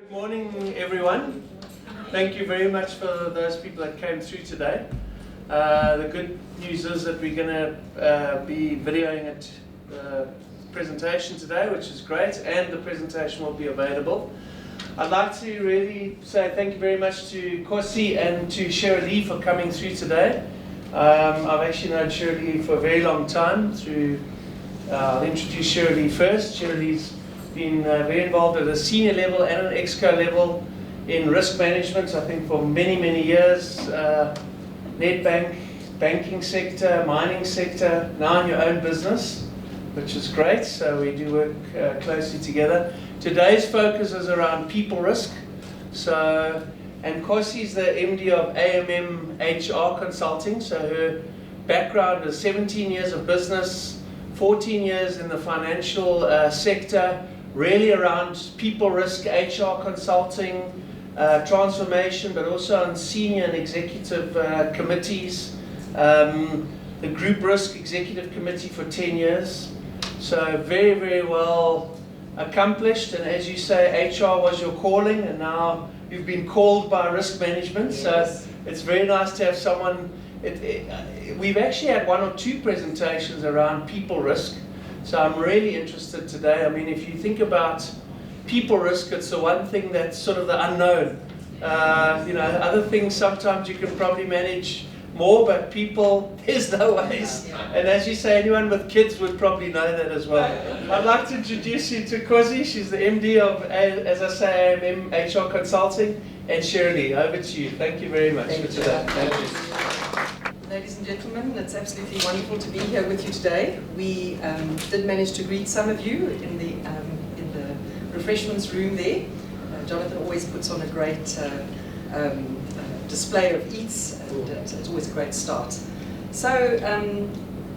Good morning, everyone. Thank you very much for those people that came through today. The good news is that we're going to be videoing it, the presentation today, which is great, and the presentation will be available. I'd like to really say thank you very much to Khosi and to Shirley for coming through today. I've actually known Shirley for a very long time. I'll introduce Shirley first. Shirley's been very involved at a senior level and an exco level in risk management, I think for many, many years. Nedbank, banking sector, mining sector, now in your own business, which is great. So we do work closely together. Today's focus is around people risk. And Khosi is the MD of AMM HR Consulting. So her background is 17 years of business, 14 years in the financial sector, really around people risk, HR consulting, transformation, but also on senior and executive committees. The Group Risk Executive Committee for 10 years. So very, very well accomplished. And as you say, HR was your calling, and now you've been called by risk management. Yes. So it's very nice to have someone. We've actually had one or two presentations around people risk. So I'm really interested today. I mean, if you think about people risk, it's the one thing that's sort of the unknown. Other things sometimes you can probably manage more, but people, there's no ways. And as you say, anyone with kids would probably know that as well. I'd like to introduce you to Khosi. She's the MD of, as I say, AMM HR Consulting. And Shirley, over to you. Thank you very much for today. Thank you. Ladies and gentlemen, it's absolutely wonderful to be here with you today. We did manage to greet some of you in the refreshments room there. Jonathan always puts on a great display of eats, and it's always a great start. So,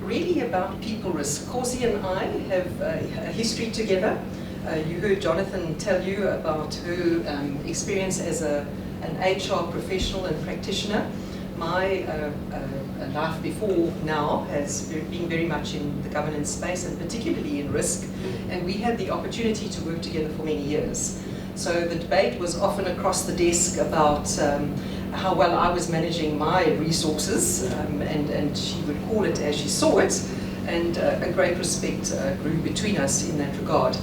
really about people risk. Khosi and I have a history together. You heard Jonathan tell you about her experience as an HR professional and practitioner. My life before now has been very much in the governance space, and particularly in risk, and we had the opportunity to work together for many years. So the debate was often across the desk about how well I was managing my resources, and she would call it as she saw it, and a great respect grew between us in that regard.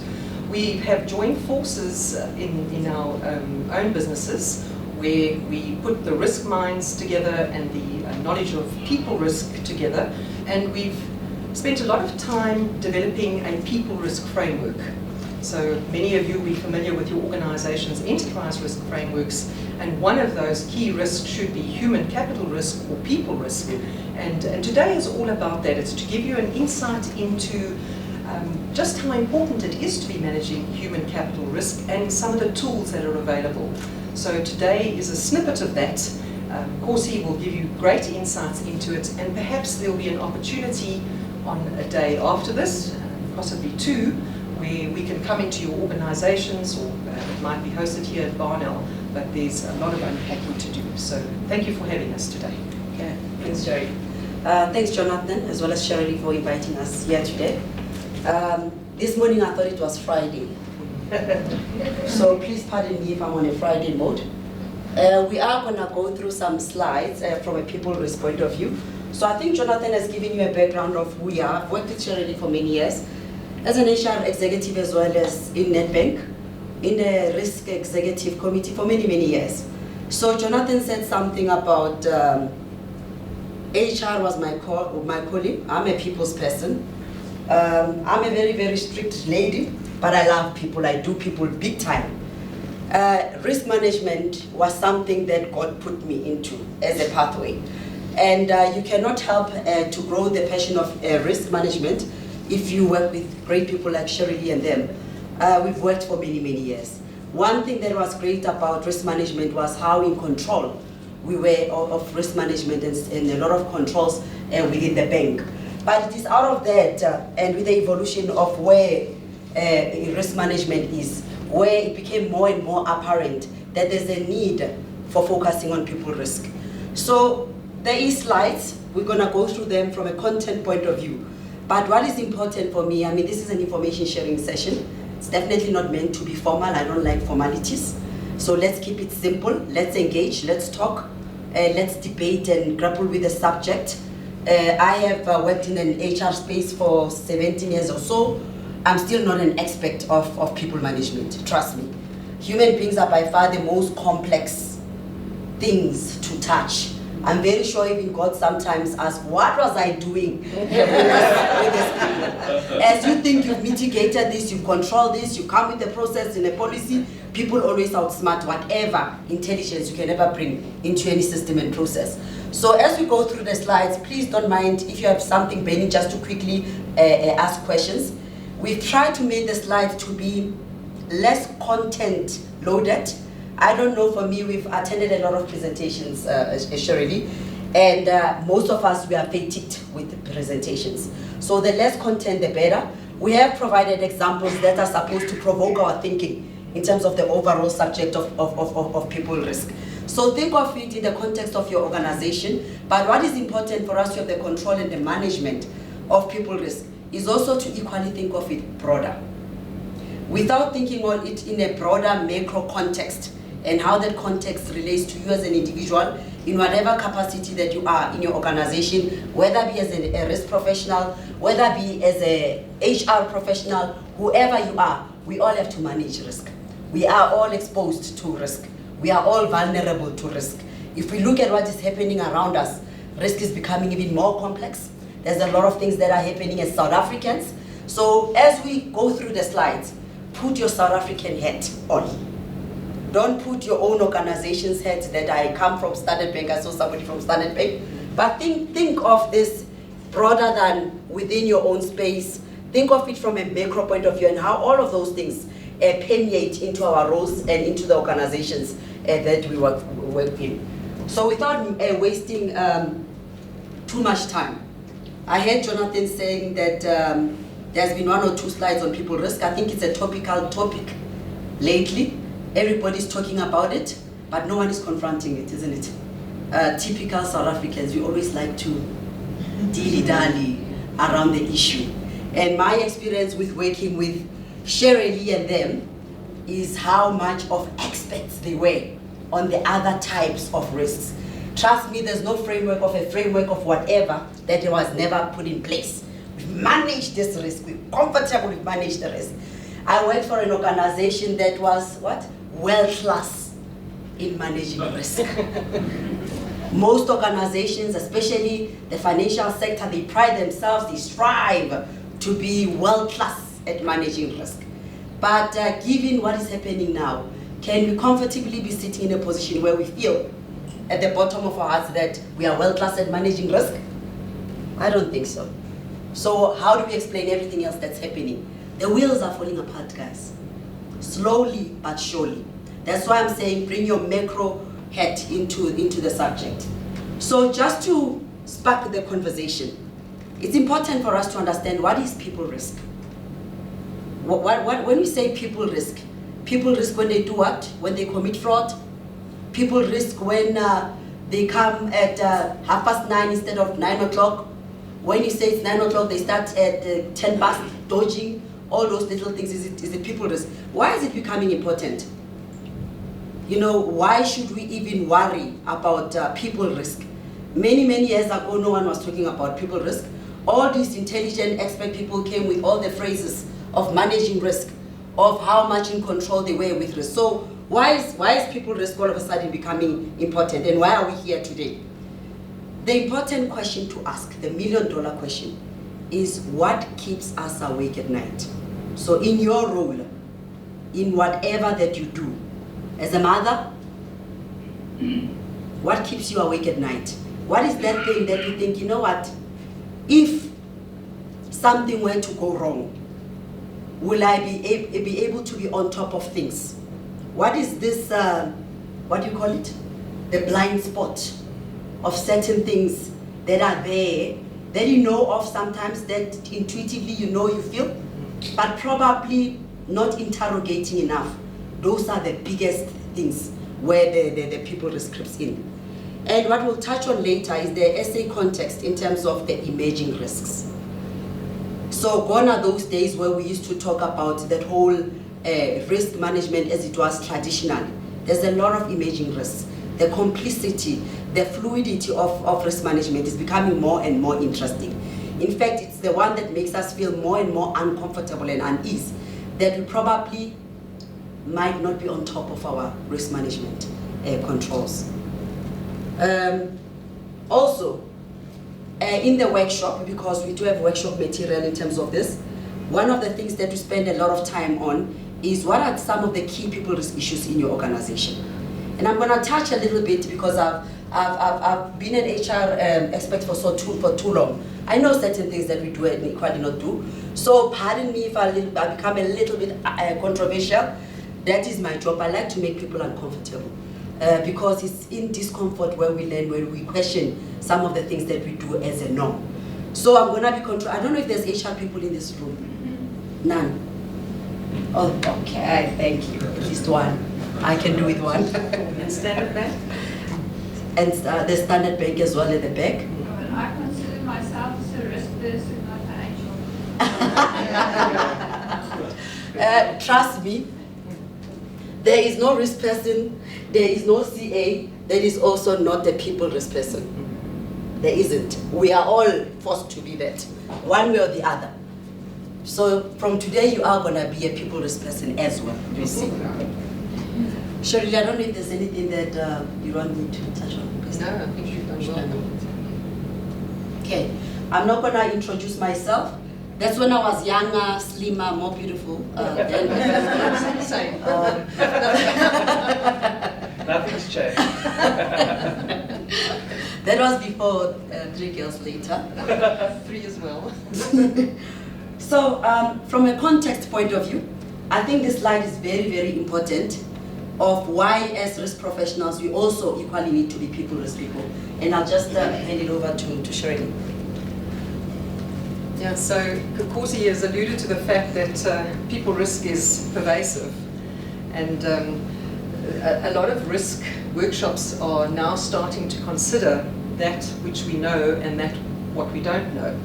We have joined forces in our own businesses, where we put the risk minds together and the knowledge of people risk together, and we've spent a lot of time developing a people risk framework. So many of you will be familiar with your organization's enterprise risk frameworks, and one of those key risks should be human capital risk or people risk. And today is all about that. It's to give you an insight into just how important it is to be managing human capital risk and some of the tools that are available. So today is a snippet of that. Khosi will give you great insights into it, and perhaps there'll be an opportunity on a day after this, possibly two, where we can come into your organizations, or it might be hosted here at BarnOwl, but there's a lot of unpacking to do. So thank you for having us today. Okay, thanks, Jerry. Thanks, Jonathan, as well as Shirley, for inviting us here today. This morning I thought it was Friday. So please pardon me if I'm on a Friday mode. We are going to go through some slides from a people risk point of view. So I think Jonathan has given you a background of who we are. I've worked with Shirley for many years as an HR executive, as well as in Nedbank, in the risk executive committee for many, many years. So Jonathan said something about HR was my calling. I'm a people's person. I'm a very, very strict lady, but I love people. I do people big time. Risk management was something that God put me into as a pathway. And you cannot help to grow the passion of risk management if you work with great people like Shirley and them. We've worked for many, many years. One thing that was great about risk management was how in control we were of risk management, and a lot of controls within the bank. But it is out of that, and with the evolution of where risk management is, where it became more and more apparent that there's a need for focusing on people risk. So there is slides. We're going to go through them from a content point of view. But what is important for me, I mean, this is an information sharing session. It's definitely not meant to be formal. I don't like formalities. So let's keep it simple, let's engage, let's talk, let's debate and grapple with the subject. I have worked in an HR space for 17 years or so. I'm still not an expert of people management, trust me. Human beings are by far the most complex things to touch. I'm very sure even God sometimes asks, what was I doing with this people? As you think you've mitigated this, you've controlled this, you come with a process and a policy, people always outsmart whatever intelligence you can ever bring into any system and process. So as we go through the slides, please don't mind if you have something burning just to quickly ask questions. We've tried to make the slides to be less content loaded. I don't know, for me, we've attended a lot of presentations, Shirley, and most of us, we are fatigued with the presentations. So the less content, the better. We have provided examples that are supposed to provoke our thinking in terms of the overall subject of people risk. So think of it in the context of your organization, but what is important for us to have the control and the management of people risk is also to equally think of it broader. Without thinking on it in a broader macro context, and how that context relates to you as an individual in whatever capacity that you are in your organization, whether be as a risk professional, whether be as a HR professional, whoever you are, we all have to manage risk. We are all exposed to risk. We are all vulnerable to risk. If we look at what is happening around us, risk is becoming even more complex. There's a lot of things that are happening as South Africans. So as we go through the slides, put your South African hat on. Don't put your own organization's hat that I come from Standard Bank, I saw somebody from Standard Bank. But think of this broader than within your own space. Think of it from a macro point of view and how all of those things permeate into our roles and into the organizations that we work in. So without wasting too much time, I heard Jonathan saying that there's been 1 or 2 slides on people risk. I think it's a topical topic lately. Everybody's talking about it, but no one is confronting it, isn't it? Typical South Africans, we always like to dilly-dally around the issue. And my experience with working with Shirley and them is how much of experts they were on the other types of risks. Trust me, there's no framework of whatever that was never put in place. We've managed this risk, we're comfortable with managed the risk. I worked for an organization that was, what? World-class in managing risk. Most organizations, especially the financial sector, they pride themselves, they strive to be world-class at managing risk. But given what is happening now, can we comfortably be sitting in a position where we feel at the bottom of our hearts that we are world-class at managing risk? I don't think so. So how do we explain everything else that's happening? The wheels are falling apart, guys. Slowly but surely. That's why I'm saying bring your macro hat into the subject. So just to spark the conversation, it's important for us to understand what is people risk. When we say people risk when they do what? When they commit fraud. People risk when they come at 9:30 instead of 9 o'clock. When you say it's 9 o'clock, they start at 10 past, dodging. All those little things, is it people risk? Why is it becoming important? You know, why should we even worry about people risk? Many years ago, no one was talking about people risk. All these intelligent expert people came with all the phrases of managing risk, of how much in control they were with risk. So why is people risk all of a sudden becoming important, and why are we here today? The important question to ask, the $1 million question, is what keeps us awake at night? So in your role, in whatever that you do, as a mother, what keeps you awake at night? What is that thing that you think, you know what, if something were to go wrong, will I be able to be on top of things? What is this, what do you call it? The blind spot of certain things that are there, that you know of sometimes, that intuitively you know, you feel, but probably not interrogating enough. Those are the biggest things where the people risk creeps in. And what we'll touch on later is the essay context in terms of the emerging risks. So gone are those days where we used to talk about that whole risk management as it was traditionally. there's a lot of emerging risks. The complexity, the fluidity of risk management is becoming more and more interesting. In fact, it's the one that makes us feel more and more uncomfortable and unease, that we probably might not be on top of our risk management controls. Also, in the workshop, because we do have workshop material in terms of this, one of the things that we spend a lot of time on is what are some of the key people risk issues in your organization. And I'm going to touch a little bit because I've been an HR expert for too long. I know certain things that we do and equally not do. So pardon me if I become a little bit controversial. That is my job. I like to make people uncomfortable because it's in discomfort where we learn, where we question some of the things that we do as a norm. So I'm going to be I don't know if there's HR people in this room. None. Oh, okay. Thank you. At least one. I can do with one. And Standard Bank? And the Standard Bank as well at the back. Well, I consider myself as a risk person, not financial. Trust me, there is no risk person, there is no CA, there is also not a people risk person. There isn't. We are all forced to be that, one way or the other. So from today, you are going to be a people risk person as well, you see. Shirley, I don't know if there's anything that you want me to touch on. No, I think you've done well. Okay, I'm not going to introduce myself. That's when I was younger, slimmer, more beautiful. Same. Nothing's changed. That was before 3 girls later. 3 as well. So from a context point of view, I think this slide is very, very important of why as risk professionals we also equally need to be people risk people. And I'll just hand it over to Shirley. Yeah, so Khosi has alluded to the fact that people risk is pervasive, and a lot of risk workshops are now starting to consider that which we know and that what we don't know.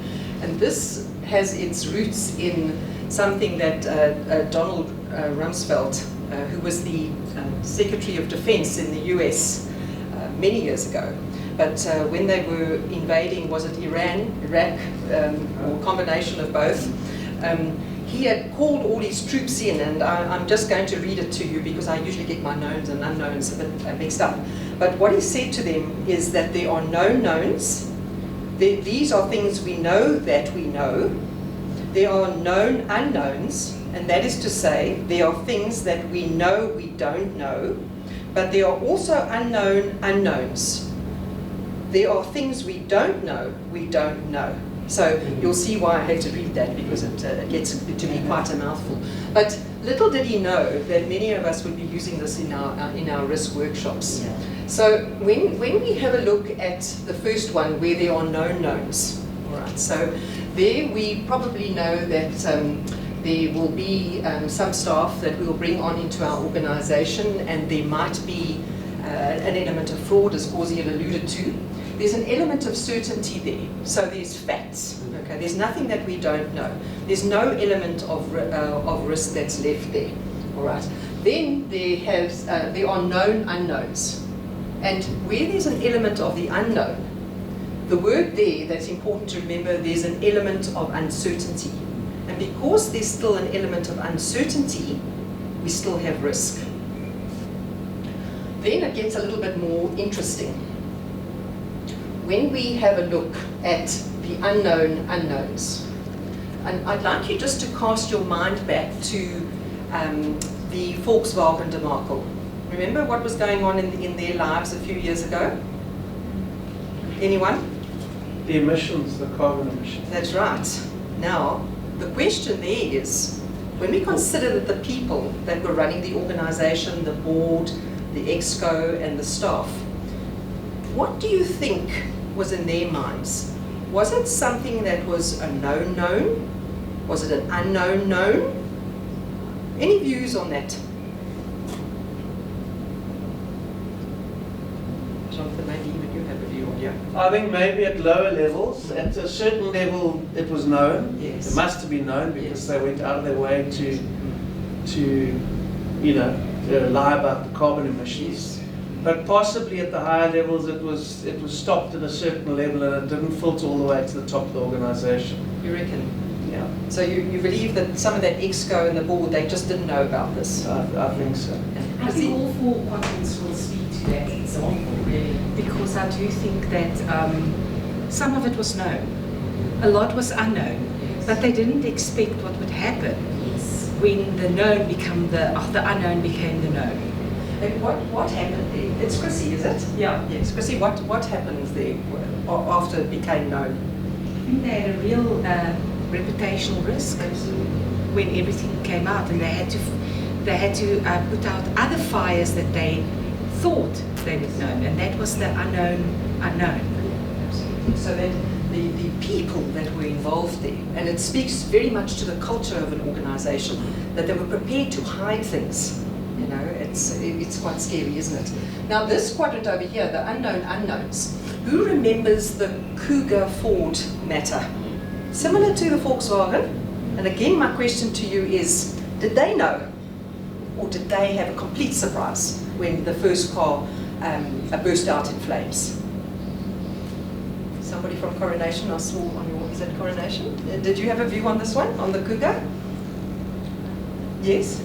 And this has its roots in something that Donald Rumsfeld, who was the Secretary of Defense in the US many years ago, but when they were invading, was it Iran, Iraq, or a combination of both, he had called all his troops in, and I'm just going to read it to you because I usually get my knowns and unknowns a bit mixed up. But what he said to them is that there are known knowns, these are things we know that we know, there are known unknowns, and that is to say, there are things that we know we don't know, but there are also unknown unknowns. There are things we don't know we don't know. So you'll see why I had to read that, because it gets to be quite a mouthful. But little did he know that many of us would be using this in our risk workshops. Yeah. So when we have a look at the first one, where there are known knowns, all right, so there we probably know that there will be some staff that we will bring on into our organization, and there might be an element of fraud, as Khosi had alluded to. There's an element of certainty there, so there's facts. Okay, there's nothing that we don't know. There's no element of risk that's left there. All right. Then there are known unknowns, and where there's an element of the unknown, the word there that's important to remember, there's an element of uncertainty, and because there's still an element of uncertainty, we still have risk. Then it gets a little bit more interesting. When we have a look at the unknown unknowns, and I'd like you just to cast your mind back to the Volkswagen debacle. Remember what was going on in their lives a few years ago? Anyone? The emissions, the carbon emissions. That's right. Now, the question there is, when we consider that the people that were running the organization, the board, the exco, and the staff, what do you think was in their minds? Was it something that was a known known? Was it an unknown known? Any views on that? Jonathan, maybe even you have a view on, yeah? I think maybe at lower levels, at a certain level it was known. Yes. It must have been known because Yes. they went out of their way to lie about the carbon emissions. But possibly at the higher levels it was stopped at a certain level and it didn't filter all the way to the top of the organisation. You reckon? Yeah. So you believe that some of that exco and the board, they just didn't know about this? I think so. I think all four quadrants will speak to that example, really, because I do think that some of it was known, a lot was unknown, but they didn't expect what would happen when the known became the unknown became the known. And what happened there? It's Khosi, is it? Yeah. Yes, Khosi, what happened there after it became known? I think they had a real reputational risk when everything came out, and they had to put out other fires that they thought they would know, and that was the unknown unknown. So that the people that were involved there, and it speaks very much to the culture of an organisation, that they were prepared to hide things. You know, it's quite scary, isn't it? Now this quadrant over here, the unknown unknowns, who remembers the Cougar Ford matter? Similar to the Volkswagen, and again my question to you is, did they know? Or did they have a complete surprise when the first car burst out in flames? Somebody from Coronation, I saw on your, is that Coronation? Did you have a view on this one, on the Cougar? Yes?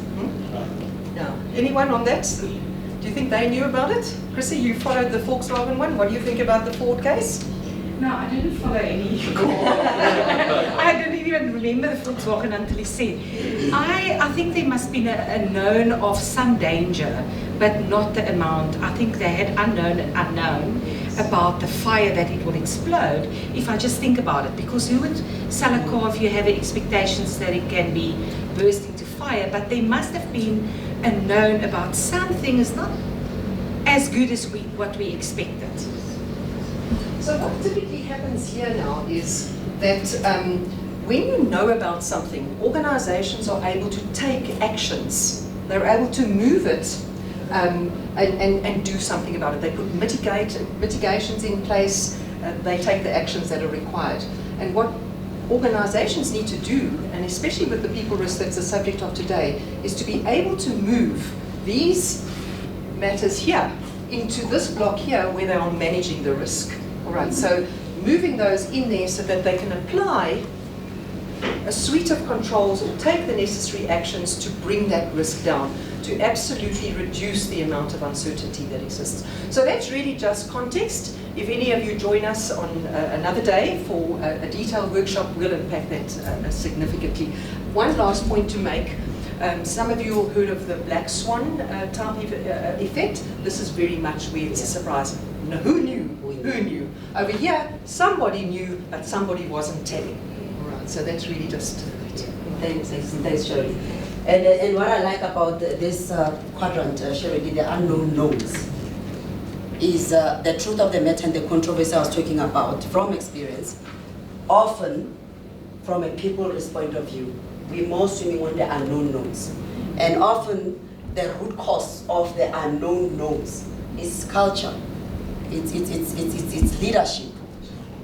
No. Anyone on that? Do you think they knew about it? Chrissy, you followed the Volkswagen one. What do you think about the Ford case? No, I didn't follow any call. I didn't even remember the Volkswagen until he said. I think there must have been a known of some danger, but not the amount. I think they had unknown and unknown about the fire that it will explode, if I just think about it. Because who would sell a car if you have expectations that it can be bursting to fire? But there must have been a known about something is not as good as what we expected. So what typically happens here now is that when you know about something, organizations are able to take actions. They're able to move it and do something about it. They put mitigations in place, they take the actions that are required. And what organizations need to do, and especially with the people risk that's the subject of today, is to be able to move these matters here into this block here where they are managing the risk. All right, so moving those in there so that they can apply a suite of controls or take the necessary actions to bring that risk down, to absolutely reduce the amount of uncertainty that exists. So that's really just context. If any of you join us on another day for a detailed workshop, we'll unpack that significantly. One last point to make. Some of you have heard of the black swan type effect. This is very much where it's a surprise. No, who knew? Who knew? Over here, somebody knew, but somebody wasn't telling. All right, so that's really just it. Thanks, Shirley. And what I like about this quadrant, Shirley, the unknown knowns, is the truth of the matter and the controversy I was talking about from experience. Often, from a people risk point of view, we're more swimming on the unknown knowns. And often, the root cause of the unknown knowns is culture. It's leadership.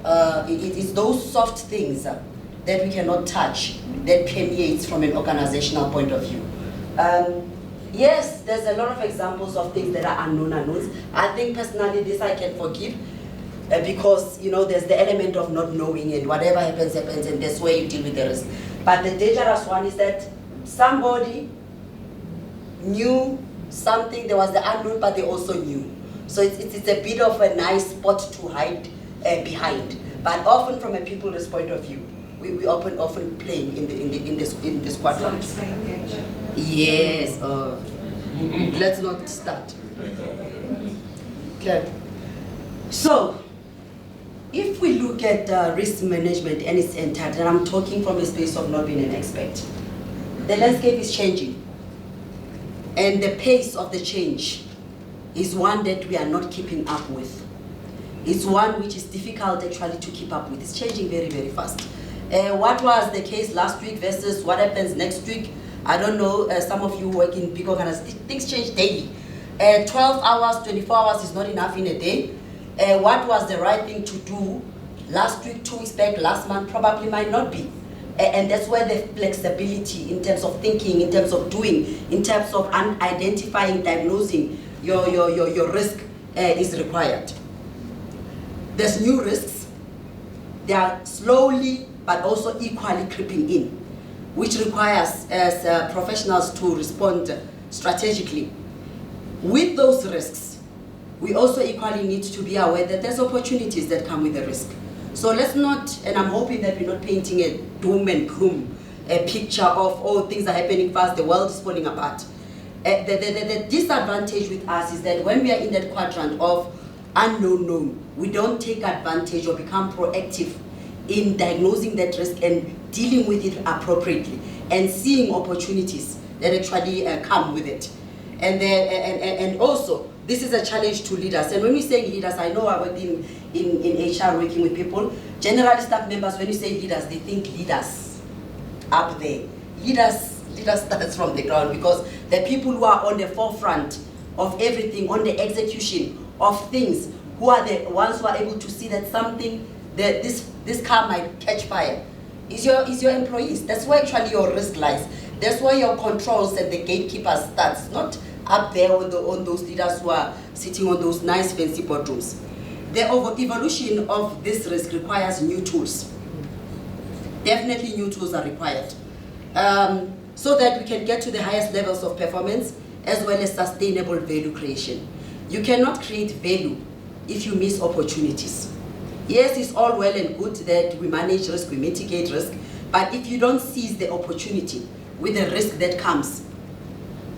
It's those soft things that we cannot touch that permeates from an organizational point of view. Yes, there's a lot of examples of things that are unknowns. I think personally this I can forgive because there's the element of not knowing, and whatever happens, happens, and that's where you deal with the risk. But the dangerous one is that somebody knew something, there was the unknown, but they also knew. So it's a bit of a nice spot to hide behind. But often from a people risk point of view, we often play in this quadrant. Yes. Let's not start. Okay. So, if we look at risk management and its entirety, and I'm talking from a space of not being an expert, the landscape is changing, and the pace of the change is one that we are not keeping up with. It's one which is difficult actually to keep up with. It's changing very, very fast. What was the case last week versus what happens next week? I don't know, some of you work in big organizations, things change daily. 12 hours, 24 hours is not enough in a day. What was the right thing to do last week, 2 weeks back, last month, probably might not be. And that's where the flexibility in terms of thinking, in terms of doing, in terms of identifying, diagnosing your risk is required. There's new risks. They are slowly but also equally creeping in, which requires as professionals to respond strategically. With those risks, we also equally need to be aware that there's opportunities that come with the risk. So let's not, and I'm hoping that we're not painting a doom and gloom, a picture of, oh, things are happening fast, the world is falling apart. The disadvantage with us is that when we are in that quadrant of unknown known, we don't take advantage or become proactive in diagnosing that risk and dealing with it appropriately and seeing opportunities that actually come with it. And also, this is a challenge to leaders. And when we say leaders, I know I work in HR working with people. Generally, staff members, when you say leaders, they think leaders up there. Leaders starts from the ground, because the people who are on the forefront of everything, on the execution of things, who are the ones who are able to see that something, that this car might catch fire, is your employees. That's where actually your risk lies. That's where your controls and the gatekeepers starts, not up there on those leaders who are sitting on those nice fancy boardrooms. The evolution of this risk requires new tools. Definitely new tools are required, so that we can get to the highest levels of performance as well as sustainable value creation. You cannot create value if you miss opportunities. Yes, it's all well and good that we manage risk, we mitigate risk, but if you don't seize the opportunity with the risk that comes,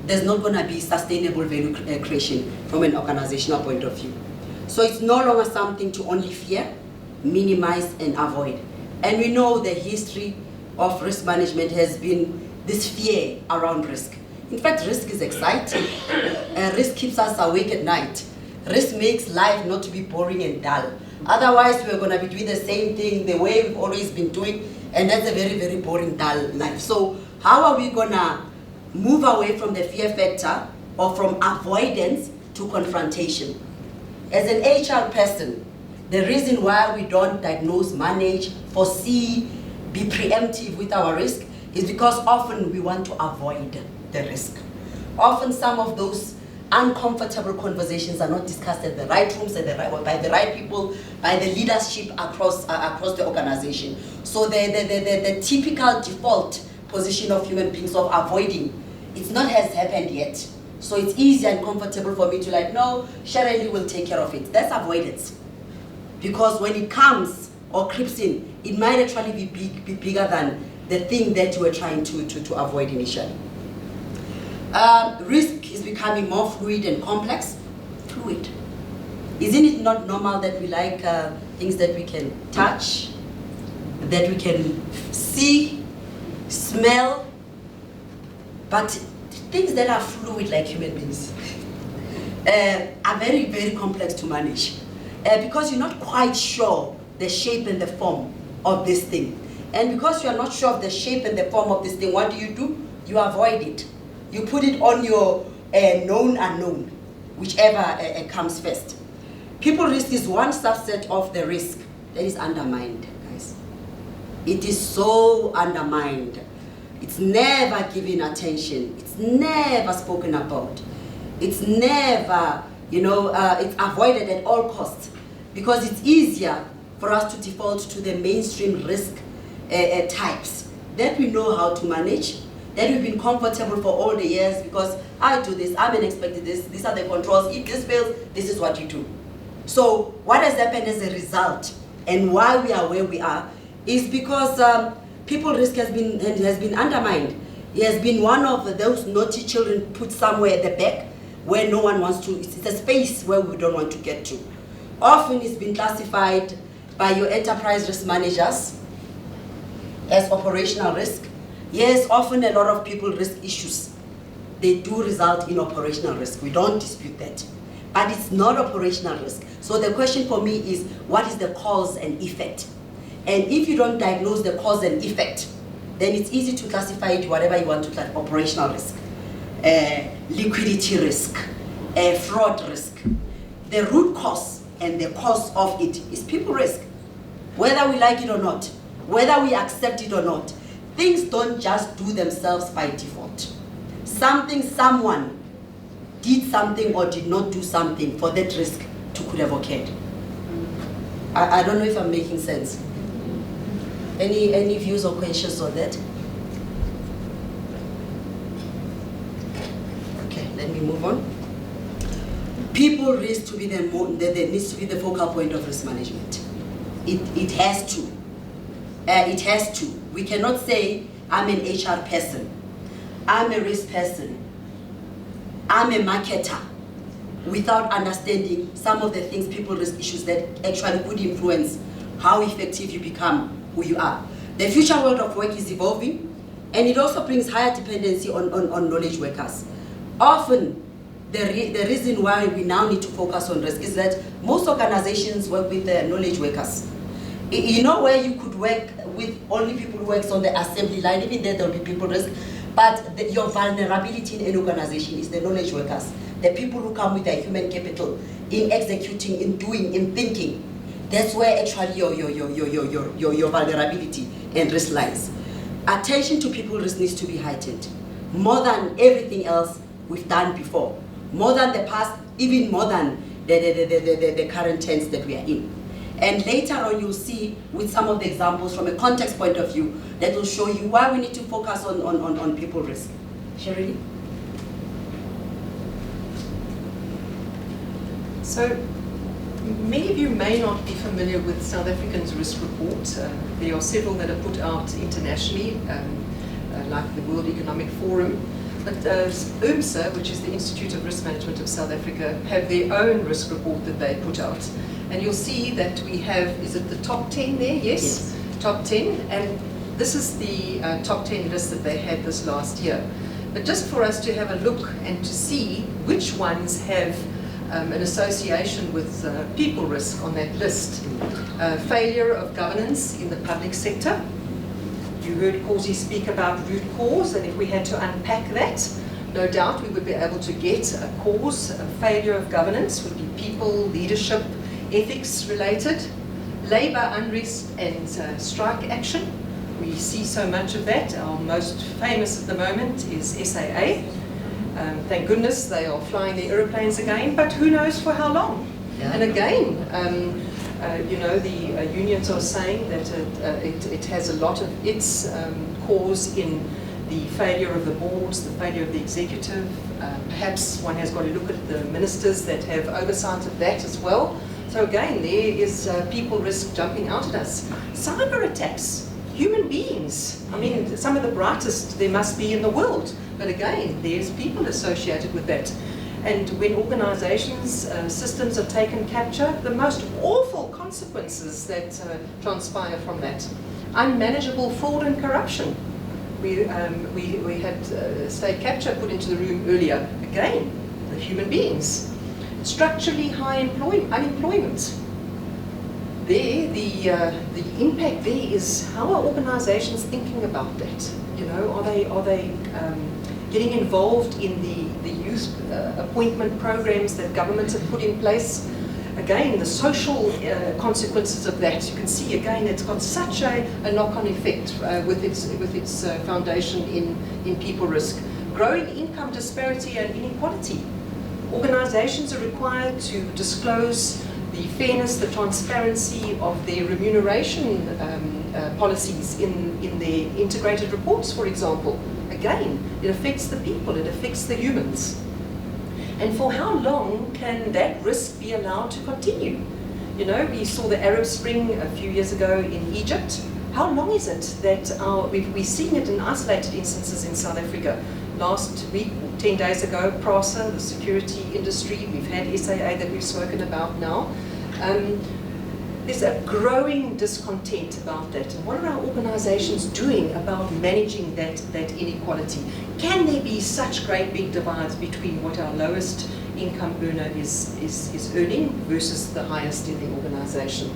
there's not going to be sustainable value creation from an organizational point of view. So it's no longer something to only fear, minimize, and avoid. And we know the history of risk management has been this fear around risk. In fact, risk is exciting. Risk keeps us awake at night. Risk makes life not to be boring and dull. Otherwise, we're going to be doing the same thing the way we've always been doing, and that's a very, very boring, dull life. So how are we going to move away from the fear factor or from avoidance to confrontation? As an HR person, the reason why we don't diagnose, manage, foresee, be preemptive with our risk is because often we want to avoid the risk. Often some of those uncomfortable conversations are not discussed at the right rooms, by the right people, by the leadership across the organization. So the typical default position of human beings of avoiding, it's not has happened yet. So it's easy and comfortable for me to like, no, Shirley will take care of it. That's avoidance. Because when it comes or creeps in, it might actually be bigger than the thing that you were trying to avoid initially. Risk is becoming more fluid and complex. Fluid. Isn't it not normal that we like things that we can touch, that we can see, smell, but things that are fluid like human beings are very, very complex to manage because you're not quite sure the shape and the form of this thing. And because you're not sure of the shape and the form of this thing, what do? You avoid it. You put it on your known unknown, whichever comes first. People risk is one subset of the risk that is undermined, guys. It is so undermined. It's never given attention. It's never spoken about. It's never, it's avoided at all costs because it's easier for us to default to the mainstream risk types that we know how to manage, that we've been comfortable for all the years because I do this, I'm unexpected this, these are the controls, if this fails, this is what you do. So what has happened as a result and why we are where we are is because people risk has been undermined. It has been one of those naughty children put somewhere at the back where no one wants to, it's a space where we don't want to get to. Often it's been classified by your enterprise risk managers as operational risk. Yes, often a lot of people risk issues. They do result in operational risk. We don't dispute that. But it's not operational risk. So the question for me is, what is the cause and effect? And if you don't diagnose the cause and effect, then it's easy to classify it whatever you want to classify: operational risk, liquidity risk, fraud risk. The root cause and the cause of it is people risk. Whether we like it or not, whether we accept it or not, things don't just do themselves by default. Someone did something or did not do something for that risk to could have occurred. I don't know if I'm making sense. Any views or questions on that? Okay, let me move on. People risk to be there needs to be the focal point of risk management. It has to. It has to. We cannot say I'm an HR person, I'm a risk person, I'm a marketer, without understanding some of the things, people risk issues that actually could influence how effective you become who you are. The future world of work is evolving, and it also brings higher dependency on knowledge workers. Often, the reason why we now need to focus on risk is that most organizations work with the knowledge workers. You know where you could work with only people who work on the assembly line, even there will be people risk, but your vulnerability in an organization is the knowledge workers, the people who come with their human capital in executing, in doing, in thinking. That's where actually your vulnerability and risk lies. Attention to people risk needs to be heightened, more than everything else we've done before, more than the past, even more than the current tense that we are in. And later on you'll see with some of the examples from a context point of view that will show you why we need to focus on people risk. Sherry? So, many of you may not be familiar with South Africa's risk report. There are several that are put out internationally, like the World Economic Forum. But UMSA, which is the Institute of Risk Management of South Africa, have their own risk report that they put out. And you'll see that we have, is it the top 10 there? Yes, top 10. And this is the top 10 list that they had this last year. But just for us to have a look and to see which ones have an association with people risk on that list. Failure of governance in the public sector. You heard Khosi speak about root cause, and if we had to unpack that, no doubt we would be able to get a cause. A failure of governance would be people, leadership, ethics related. Labour unrest and strike action. We see so much of that. Our most famous at the moment is SAA. Thank goodness they are flying their aeroplanes again, but who knows for how long? Yeah. And again, you know, the unions are saying that it has a lot of its cause in the failure of the boards, the failure of the executive. Perhaps one has got to look at the ministers that have oversight of that as well. So again, there is people risk jumping out at us. Cyber attacks, human beings. I mean, some of the brightest there must be in the world. But again, there's people associated with that. And when organizations, systems are taken capture, the most awful consequences that transpire from that. Unmanageable fraud and corruption. We had state capture put into the room earlier. Again, the human beings. Structurally high unemployment. There, the impact there is how are organizations thinking about that? You know, are they getting involved in the youth appointment programs that governments have put in place? Again, the social consequences of that, you can see again it's got such a knock-on effect with its foundation in people risk. Growing income disparity and inequality. Organizations are required to disclose the fairness, the transparency of their remuneration policies in their integrated reports, for example. Again, it affects the people, it affects the humans. And for how long can that risk be allowed to continue? You know, we saw the Arab Spring a few years ago in Egypt. How long is it that we're seeing it in isolated instances in South Africa? Last week, 10 days ago, PRASA, the security industry, we've had SAA that we've spoken about now. There's a growing discontent about that. And what are our organizations doing about managing that inequality? Can there be such great big divides between what our lowest income earner is earning versus the highest in the organization?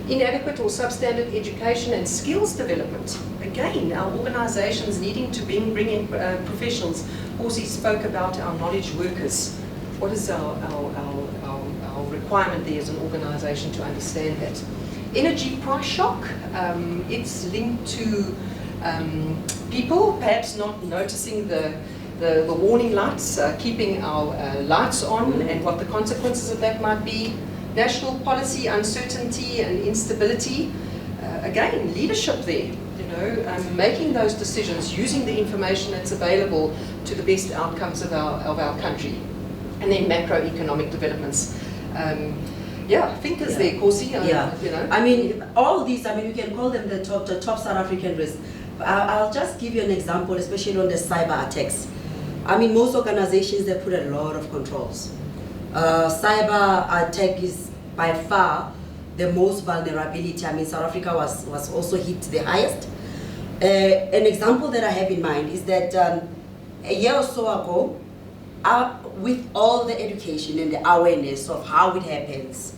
Inadequate or substandard education and skills development. Again, our organizations needing to bring in professionals. Khosi spoke about our knowledge workers. What is our requirement there as an organization to understand that? Energy price shock, it's linked to people, perhaps not noticing the warning lights, keeping our lights on and what the consequences of that might be. National policy uncertainty and instability. Again, leadership there, making those decisions, using the information that's available to the best outcomes of our country. And then macroeconomic developments. Thinkers there, Khosi. I mean, all these, you can call them the top South African risks. I'll just give you an example, especially on the cyber attacks. I mean, most organizations, they put a lot of controls. Cyber attack is by far the most vulnerability. I mean, South Africa was also hit the highest. An example that I have in mind is that a year or so ago, with all the education and the awareness of how it happens,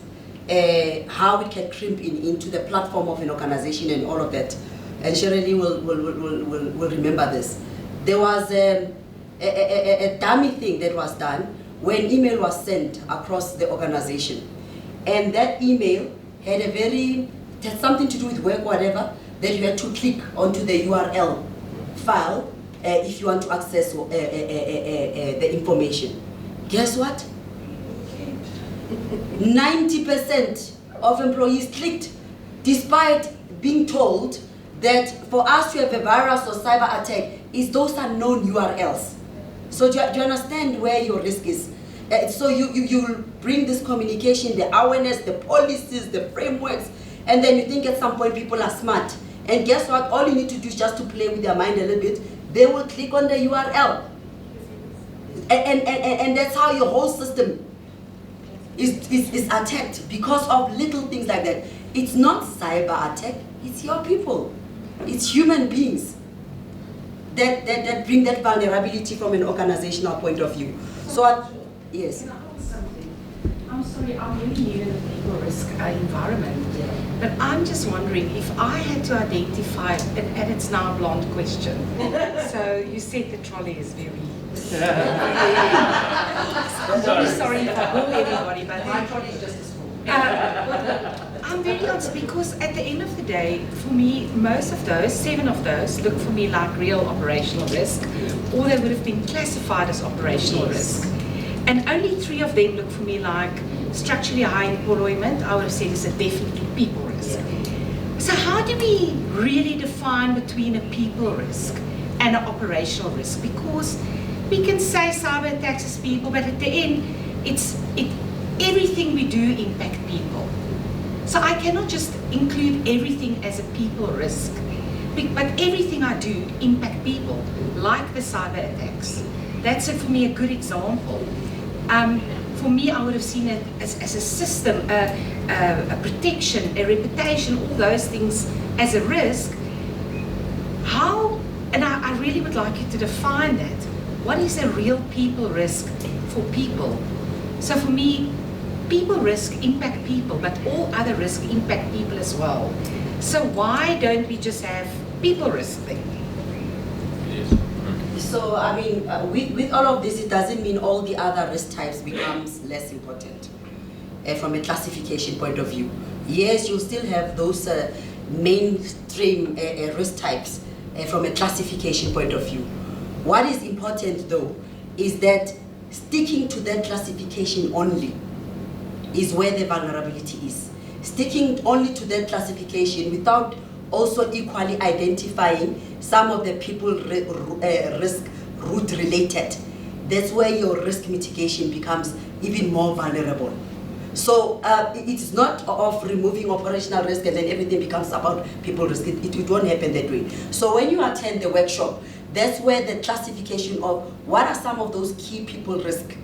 how it can creep into the platform of an organization and all of that, and Shirley will remember this. There was a dummy thing that was done when email was sent across the organization. And that email had had something to do with work, whatever, that you had to click onto the URL file if you want to access the information. Guess what? 90% of employees clicked, despite being told that for us to have a virus or cyber attack, those are known URLs. So do you understand where your risk is? So you bring this communication, the awareness, the policies, the frameworks, and then you think at some point people are smart. And guess what? All you need to do is just to play with their mind a little bit. They will click on the URL. And that's how your whole system is attacked because of little things like that. It's not cyber attack, it's your people. It's human beings that bring that vulnerability from an organizational point of view. So, yes. Can I ask something? I'm sorry, I'm really new in the people risk environment. But I'm just wondering if I had to identify, and it's now a blonde question. So you said the trolley is very... I'm sorry if I bore everybody, but my trolley is just a small. I'm very honest because at the end of the day, for me, most of those, 7 of those, look for me like real operational risk, or they would have been classified as operational risk. And only 3 of them look for me like structurally high employment. I would have said is a definitely people risk. So how do we really define between a people risk and an operational risk? Because we can say cyber attacks is people, but at the end, everything we do impact people. So I cannot just include everything as a people risk, but everything I do impact people, like the cyber attacks. That's for me a good example. For me, I would have seen it as a system, a protection, a reputation, all those things as a risk. How, and I really would like you to define that. What is a real people risk for people? So for me, people risk impact people, but all other risks impact people as well. So why don't we just have people risk then? So, I mean, with all of this, it doesn't mean all the other risk types becomes less important from a classification point of view. Yes, you still have those mainstream risk types from a classification point of view. What is important, though, is that sticking to that classification only is where the vulnerability is. Sticking only to that classification without also equally identifying some of the people risk root related, that's where your risk mitigation becomes even more vulnerable. So it's not of removing operational risk and then everything becomes about people risk. It won't happen that way. So when you attend the workshop, that's where the classification of what are some of those key people risk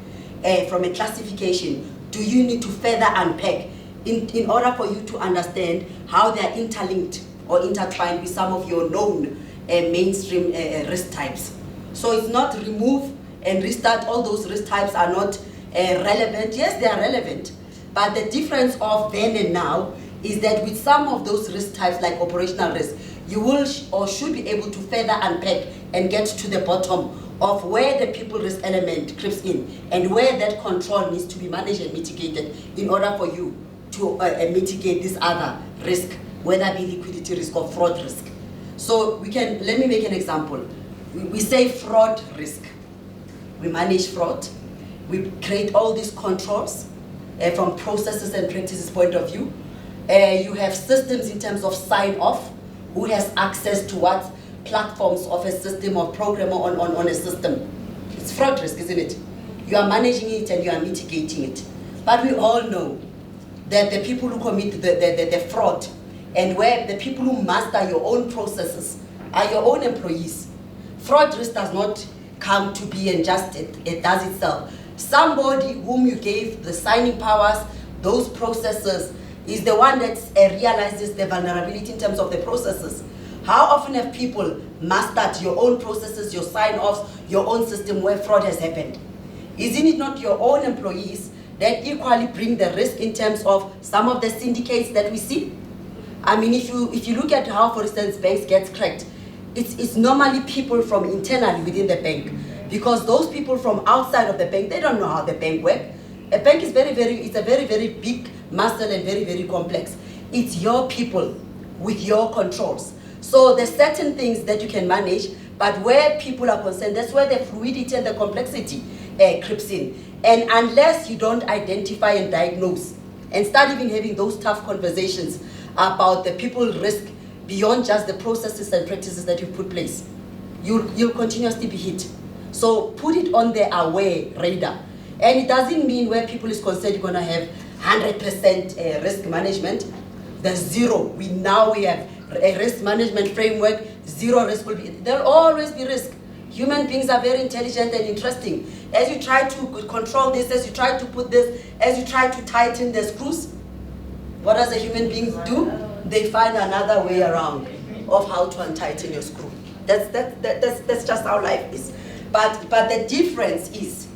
from a classification do you need to further unpack in order for you to understand how they are interlinked or intertwined with some of your known mainstream risk types. So it's not remove and restart. All those risk types are not relevant. Yes, they are relevant. But the difference of then and now is that with some of those risk types like operational risk, you will or should be able to further unpack and get to the bottom of where the people risk element creeps in and where that control needs to be managed and mitigated in order for you to mitigate this other risk, whether it be liquidity risk or fraud risk. So let me make an example. We say fraud risk. We manage fraud. We create all these controls from processes and practices point of view. You have systems in terms of sign off. Who has access to what platforms of a system or program on a system? It's fraud risk, isn't it? You are managing it and you are mitigating it. But we all know that the people who commit the fraud and where the people who master your own processes are your own employees. Fraud risk does not come to be and just it does itself. Somebody whom you gave the signing powers, those processes, is the one that realizes the vulnerability in terms of the processes. How often have people mastered your own processes, your sign-offs, your own system where fraud has happened? Isn't it not your own employees that equally bring the risk in terms of some of the syndicates that we see? I mean, if you look at how, for instance, banks get cracked, it's normally people from internally within the bank, because those people from outside of the bank, they don't know how the bank works. A bank is it's a very, very big muscle and very, very complex. It's your people with your controls. So there's certain things that you can manage, but where people are concerned, that's where the fluidity and the complexity creeps in. And unless you don't identify and diagnose and start even having those tough conversations about the people risk beyond just the processes and practices that you put place, you'll continuously be hit. So put it on the aware radar. And it doesn't mean where people is concerned you're going to have 100% risk management. There's zero. We have a risk management framework. Zero risk will be. There'll always be risk. Human beings are very intelligent and interesting. As you try to control this, as you try to put this, as you try to tighten the screws, what does a human being do? They find another way around of how to untighten your screw. That's just how life is. But the difference is,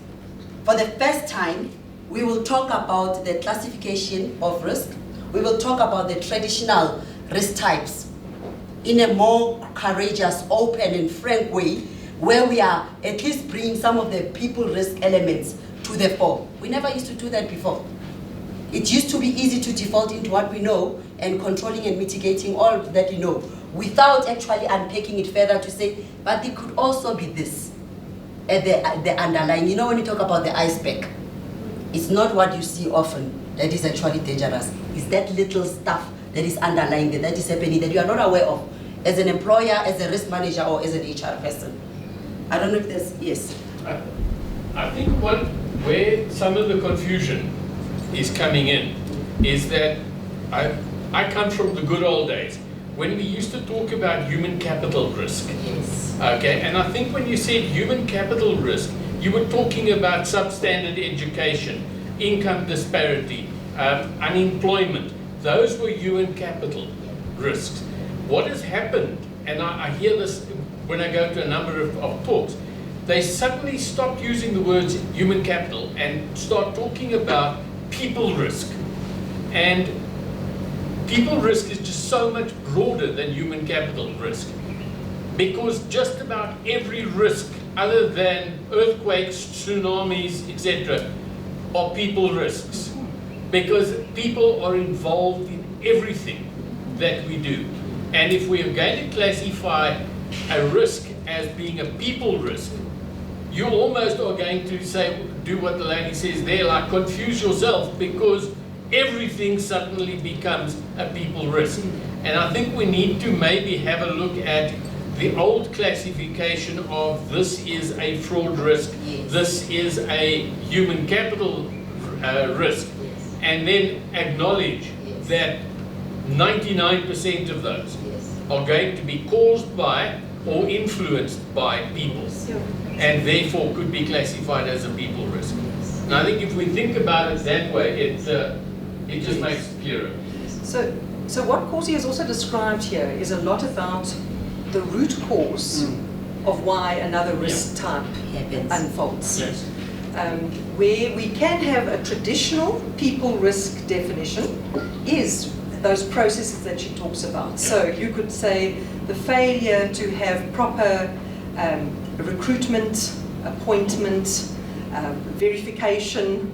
for the first time, we will talk about the classification of risk. We will talk about the traditional risk types in a more courageous, open and frank way, where we are at least bringing some of the people risk elements to the fore. We never used to do that before. It used to be easy to default into what we know and controlling and mitigating all that you know, without actually unpacking it further to say, but it could also be this. At the underlying, you know, when you talk about the iceberg, it's not what you see often that is actually dangerous. It's that little stuff that is underlying that is happening that you are not aware of as an employer, as a risk manager, or as an HR person. I don't know if there's, yes. I think where some of the confusion is coming in is that I come from the good old days when we used to talk about human capital risk. Yes. Okay, and I think when you said human capital risk, you were talking about substandard education, income disparity, unemployment. Those were human capital risks. What has happened, and I hear this when I go to a number of talks, they suddenly stop using the words human capital and start talking about people risk. And people risk is just so much broader than human capital risk, because just about every risk other than earthquakes, tsunamis, etc. are people risks, because people are involved in everything that we do. And if we are going to classify a risk as being a people risk, you almost are going to say, do what the lady says there, like confuse yourself, because everything suddenly becomes a people risk. And I think we need to maybe have a look at the old classification of this is a fraud risk, Yes. this is a human capital risk, Yes. and then acknowledge Yes. that 99% of those Yes. are going to be caused by or influenced by people, and therefore could be classified as a people risk. And I think if we think about it that way, it just makes it clearer. So what Khosi has also described here is a lot about the root cause of why another risk type Happens. unfolds. Yes. Where we can have a traditional people risk definition is those processes that she talks about. So you could say the failure to have proper recruitment, appointment, verification,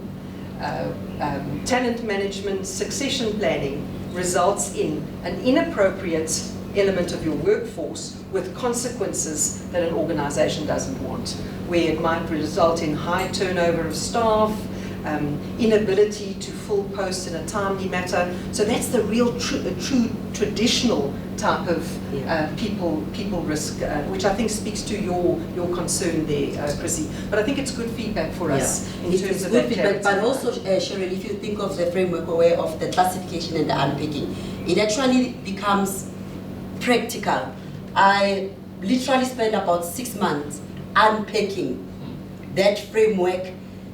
talent management, succession planning results in an inappropriate element of your workforce with consequences that an organization doesn't want, where it might result in high turnover of staff, inability to fill posts in a timely matter. So that's the real true traditional type of people risk, which I think speaks to your concern there, Chrissy. But I think it's good feedback for us in terms of that feedback. But also, Cheryl, if you think of the framework aware of the classification and the unpacking, it actually becomes practical. I literally spent about 6 months unpacking that framework.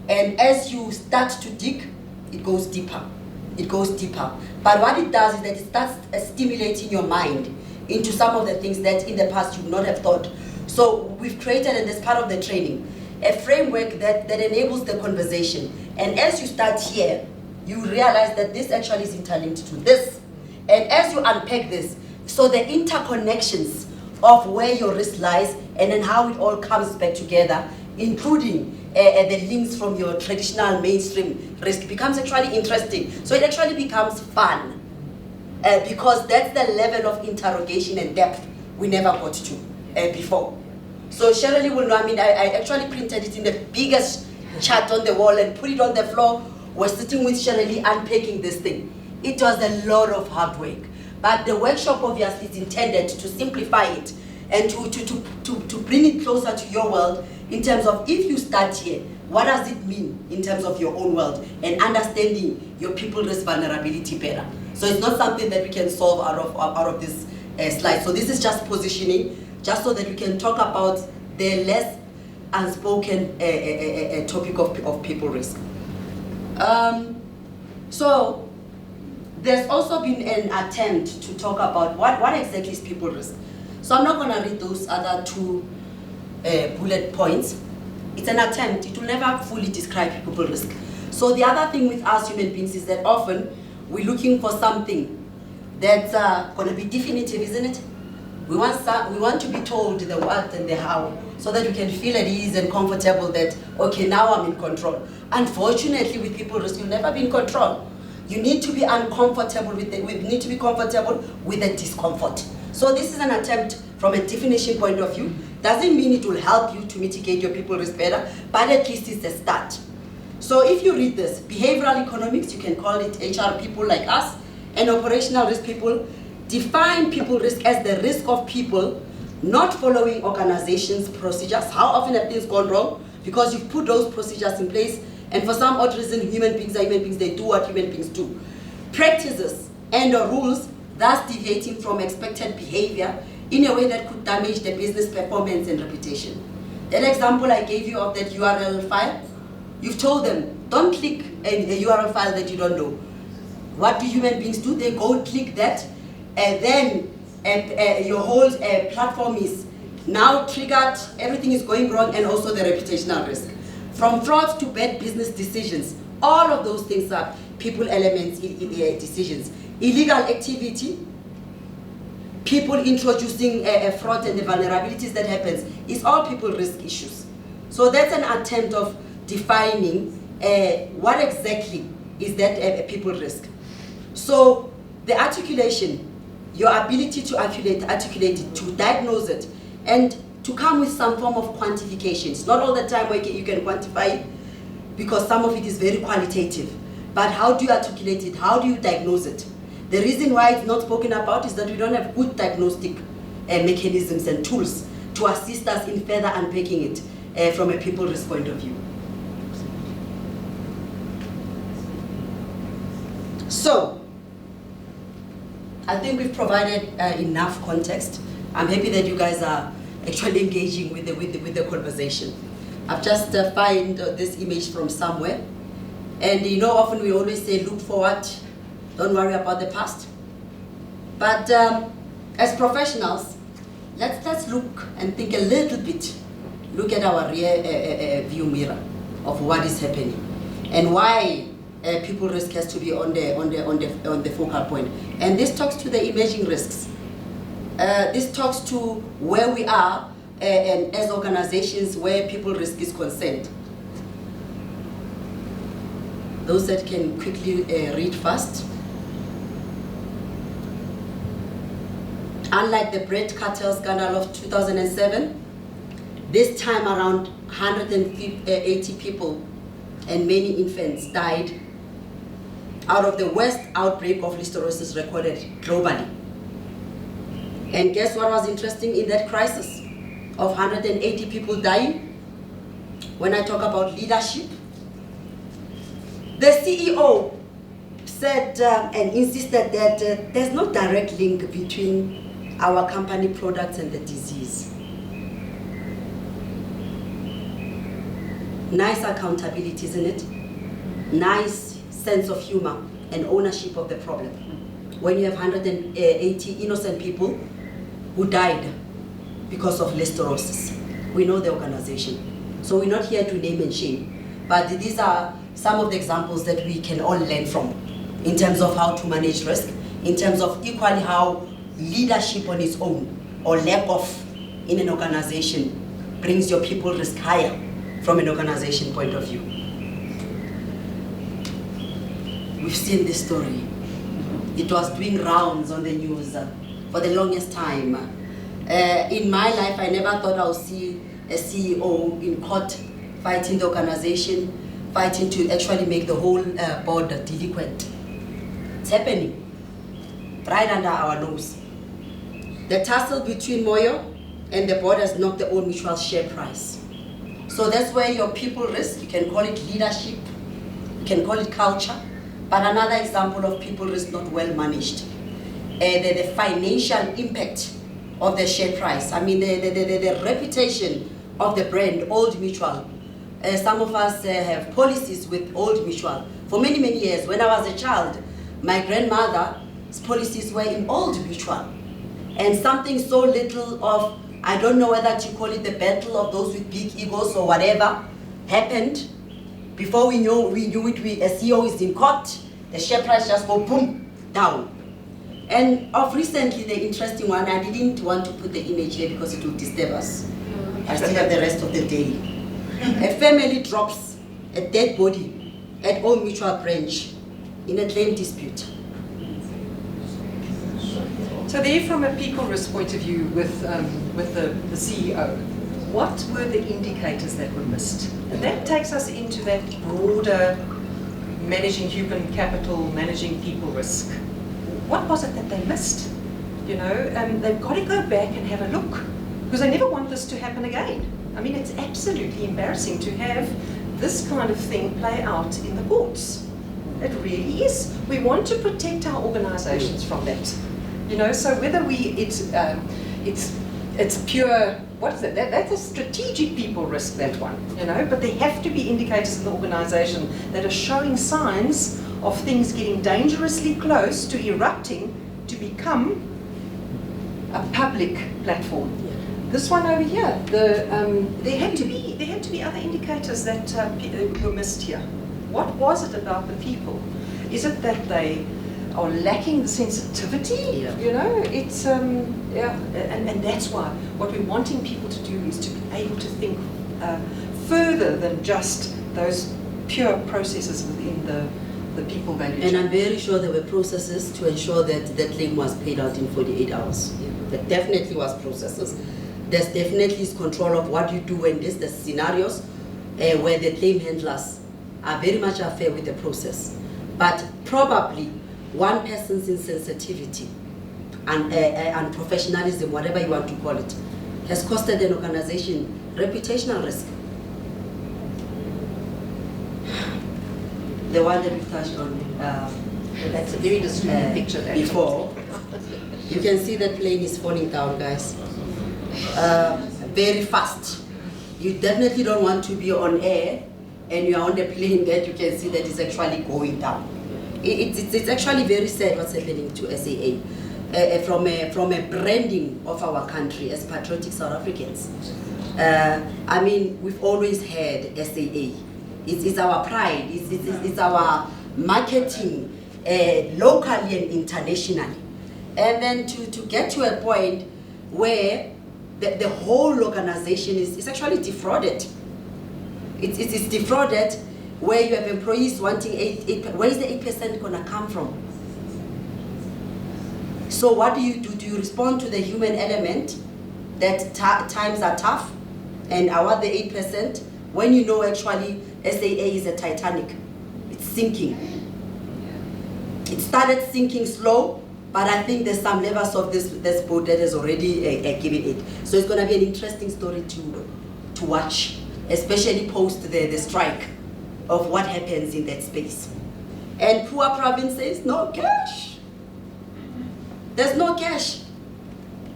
And as you start to dig, it goes deeper. It goes deeper. But what it does is that it starts stimulating your mind into some of the things that in the past you would not have thought. So we've created, and as part of the training, a framework that enables the conversation. And as you start here, you realize that this actually is interlinked to this. And as you unpack this, so the interconnections of where your risk lies and then how it all comes back together, including the links from your traditional mainstream risk, becomes actually interesting. So it actually becomes fun because that's the level of interrogation and depth we never got to before. So Cheryl will know, I mean, I actually printed it in the biggest chart on the wall and put it on the floor. We're sitting with Cheryl unpacking this thing. It was a lot of hard work. But the workshop obviously is intended to simplify it and to bring it closer to your world in terms of, if you start here, what does it mean in terms of your own world and understanding your people risk vulnerability better. So it's not something that we can solve out of this slide. So this is just positioning, just so that we can talk about the less unspoken topic of people risk. So there's also been an attempt to talk about what exactly is people risk. So I'm not going to read those other two bullet points. It's an attempt. It will never fully describe people risk. So the other thing with us human beings is that often we're looking for something that's going to be definitive, isn't it? We want to be told the what and the how, so that we can feel at ease and comfortable that, okay, now I'm in control. Unfortunately, with people risk, you'll never be in control. You need to be uncomfortable with it. We need to be comfortable with the discomfort. So this is an attempt from a definition point of view. Doesn't mean it will help you to mitigate your people risk better, but at least it's a start. So if you read this, behavioral economics, you can call it HR people like us, and operational risk people define people risk as the risk of people not following organizations' procedures. How often have things gone wrong? Because you've put those procedures in place, and for some odd reason, human beings are human beings, they do what human beings do. Practices and or rules, thus deviating from expected behavior in a way that could damage the business performance and reputation. That example I gave you of that URL file, you've told them, don't click a URL file that you don't know. What do human beings do? They go click that, and then your whole platform is now triggered, everything is going wrong, and also the reputational risk. From fraud to bad business decisions, all of those things are people elements in decisions. Illegal activity, people introducing fraud and the vulnerabilities that happens, is all people risk issues. So that's an attempt of defining what exactly is that people risk. So the articulation, your ability to articulate it, to diagnose it, and to come with some form of quantification. It's not all the time where you can quantify it, because some of it is very qualitative. But how do you articulate it? How do you diagnose it? The reason why it's not spoken about is that we don't have good diagnostic mechanisms and tools to assist us in further unpacking it from a people risk point of view. So, I think we've provided enough context. I'm happy that you guys are actually engaging with the conversation. I've just found this image from somewhere. And you know, often we always say, look forward, don't worry about the past. But as professionals, let's look and think a little bit, look at our rear view mirror of what is happening and why people risk has to be on the focal point. And this talks to the emerging risks. This talks to where we are and as organizations where people risk is concerned. Those that can quickly read fast. Unlike the bread cartel scandal of 2007, this time around 180 people and many infants died out of the worst outbreak of listeriosis recorded globally. And guess what was interesting in that crisis of 180 people dying? When I talk about leadership, the CEO said and insisted that there's no direct link between our company products and the disease. Nice accountability, isn't it? Nice sense of humor and ownership of the problem. When you have 180 innocent people who died because of listeriosis. We know the organization. So we're not here to name and shame, but these are some of the examples that we can all learn from in terms of how to manage risk, in terms of equally how leadership on its own or lack of in an organization brings your people risk higher from an organization point of view. We've seen this story. It was doing rounds on the news for the longest time. In my life, I never thought I would see a CEO in court fighting the organization, fighting to actually make the whole board delinquent. It's happening right under our nose. The tussle between Moyo and the board has knocked the Old Mutual share price. So that's where your people risk. You can call it leadership, you can call it culture, but another example of people risk not well managed. The financial impact of the share price. I mean, the reputation of the brand, Old Mutual. Some of us have policies with Old Mutual. For many, many years, when I was a child, my grandmother's policies were in Old Mutual. And something so little of, I don't know whether to call it the battle of those with big egos or whatever, happened. Before we knew it, a CEO is in court, the share price just go boom, down. And of recently, the interesting one, I didn't want to put the image here because it would disturb us. I still have the rest of the day. A family drops a dead body at Old Mutual branch in a claim dispute. So there, from a people risk point of view with the CEO, what were the indicators that were missed? And that takes us into that broader managing human capital, managing people risk. What was it that they missed? You know, they've got to go back and have a look, because they never want this to happen again. I mean, it's absolutely embarrassing to have this kind of thing play out in the courts. It really is. We want to protect our organizations from that. You know, so whether it's pure, what is it? That's a strategic people risk, that one, you know, but there have to be indicators in the organization that are showing signs of things getting dangerously close to erupting to become a public platform. This one over here, there had to be other indicators that were missed here. What was it about the people? Is it that they are lacking the sensitivity? Yeah. You know, it's and that's why what we're wanting people to do is to be able to think further than just those pure processes within the people value chain. And I'm very sure there were processes to ensure that that claim was paid out in 48 hours. Yeah. There definitely was processes. There's definitely control of what you do when there's scenarios where the claim handlers are very much affair with the process. But probably one person's insensitivity and professionalism, whatever you want to call it, has costed an organization reputational risk. The one that we touched on That's a very disturbing picture there. before, you can see that plane is falling down, guys. Very fast. You definitely don't want to be on air and you're on the plane that you can see that it's actually going down. It's actually very sad what's happening to SAA from a branding of our country as patriotic South Africans. I mean, we've always had SAA. It's our pride, it's our marketing locally and internationally. And then to get to a point where the whole organization is actually defrauded. It's defrauded, where you have employees wanting 8%, where is the 8% going to come from? So what do you do? Do you respond to the human element that times are tough and I want the 8% when you know actually SAA is a Titanic? It's sinking. It started sinking slow, but I think there's some levels of this boat that has already given it. So it's going to be an interesting story to watch, especially post the strike of what happens in that space. And poor provinces, no cash. There's no cash.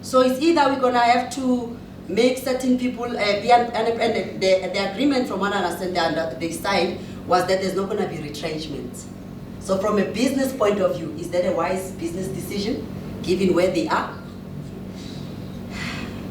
So it's either we're going to have to make certain people be and the agreement from what I understand the side was that there's not going to be retrenchments. So from a business point of view, is that a wise business decision given where they are?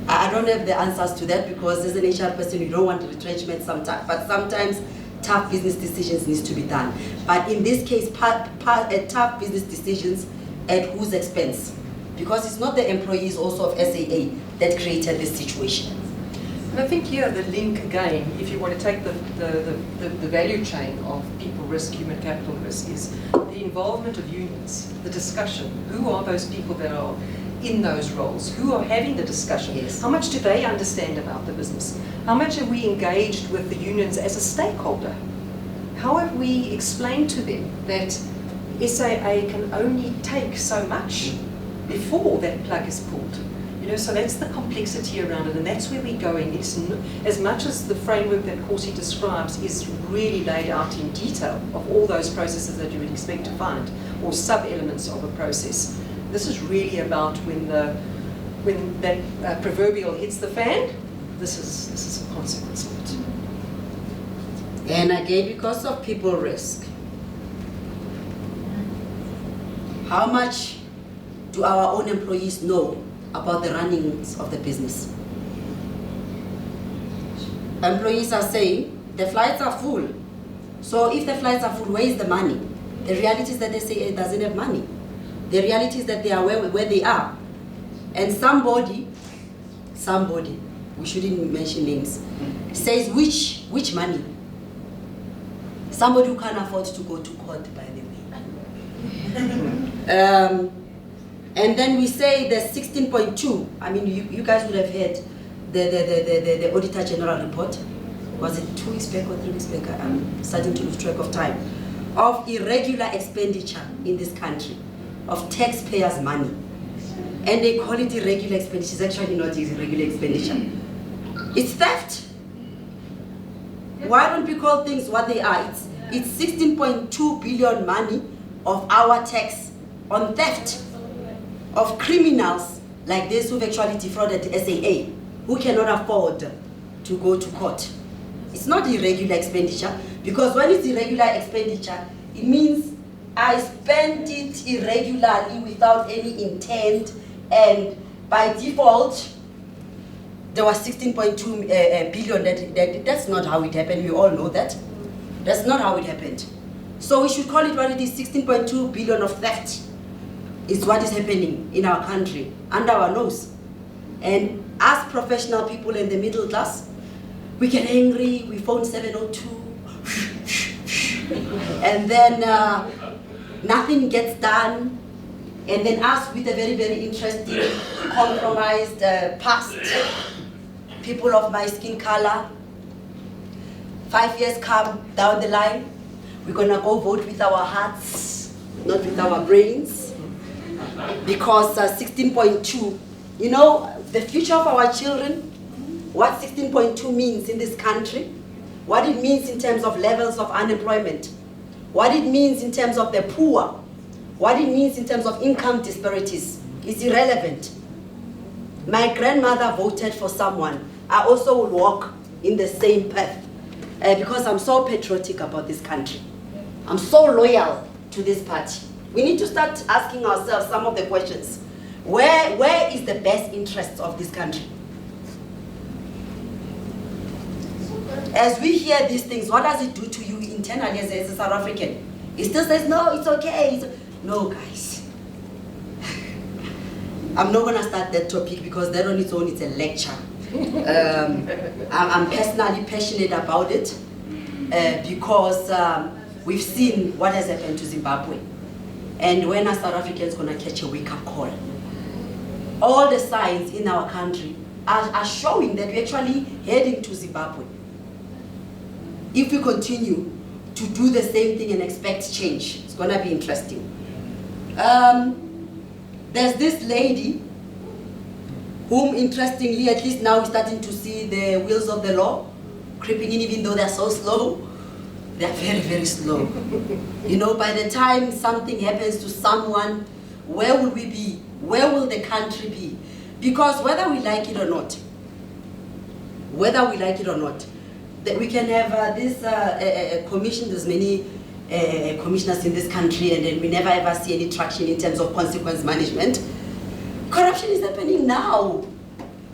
I don't have the answers to that because as an HR person, you don't want retrenchment sometimes, but sometimes tough business decisions needs to be done. But in this case, tough business decisions at whose expense? Because it's not the employees also of SAA that created this situation. And I think here the link again, if you want to take the value chain of people risk, human capital risk, is the involvement of unions, the discussion. Who are those people that are in those roles? Who are having the discussion? Yes. How much do they understand about the business? How much are we engaged with the unions as a stakeholder? How have we explained to them that SAA can only take so much before that plug is pulled? You know, so that's the complexity around it, and that's where we're going. It's as much as the framework that Khosi describes is really laid out in detail of all those processes that you would expect to find, or sub-elements of a process. This is really about when that proverbial hits the fan. This is a consequence of it. And again, because of people risk, how much do our own employees know about the runnings of the business? Employees are saying the flights are full. So if the flights are full, where is the money? The reality is that they say it doesn't have money. The reality is that they are where they are. And somebody, we shouldn't mention names, says which money? Somebody who can't afford to go to court, by the way. And then we say the 16.2. I mean, you guys would have heard the Auditor General report. Was it 2 weeks back or 3 weeks back? I'm starting to lose track of time. Of irregular expenditure in this country, of taxpayers' money. And they call it irregular expenditure. It's actually not irregular expenditure. It's theft. Why don't we call things what they are? It's 16.2 billion money of our tax on theft of criminals like this who've actually defrauded SAA, who cannot afford to go to court. It's not irregular expenditure, because when it's irregular expenditure, it means I spent it irregularly without any intent, and by default, there was 16.2 billion. That's not how it happened. We all know that. That's not how it happened. So we should call it what it is. 16.2 billion of theft is what is happening in our country, under our nose. And as professional people in the middle class, we get angry, we phone 702, and then nothing gets done. And then us with a very, very interesting, compromised past, people of my skin color, 5 years come down the line, we're gonna go vote with our hearts, not with our brains, because 16.2, you know, the future of our children, what 16.2 means in this country, what it means in terms of levels of unemployment, what it means in terms of the poor, what it means in terms of income disparities is irrelevant. My grandmother voted for someone. I also will walk in the same path because I'm so patriotic about this country. I'm so loyal to this party. We need to start asking ourselves some of the questions. Where is the best interest of this country? As we hear these things, what does it do to you internally as a South African? It still says, no, it's okay. No, guys. I'm not going to start that topic because that on its own is a lecture. I'm personally passionate about it because we've seen what has happened to Zimbabwe. And when are South Africans going to catch a wake-up call? all the signs in our country are showing that we're actually heading to Zimbabwe. If we continue to do the same thing and expect change, it's gonna be interesting. There's this lady whom, interestingly, at least now we're starting to see the wheels of the law creeping in, even though they're so slow. They're very, very slow. You know, by the time something happens to someone, where will we be? Where will the country be? Because whether we like it or not, that we can have this commission, there's many commissioners in this country, and then we never ever see any traction in terms of consequence management. Corruption is happening now,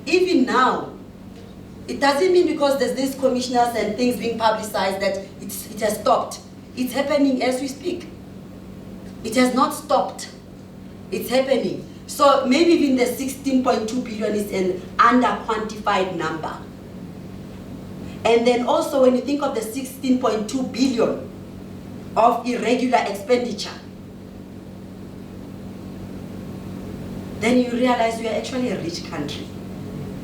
even now. It doesn't mean because there's these commissioners and things being publicized that it has stopped. It's happening as we speak. It has not stopped. It's happening. So maybe even the 16.2 billion is an under-quantified number. And then also when you think of the 16.2 billion of irregular expenditure, then you realize we are actually a rich country.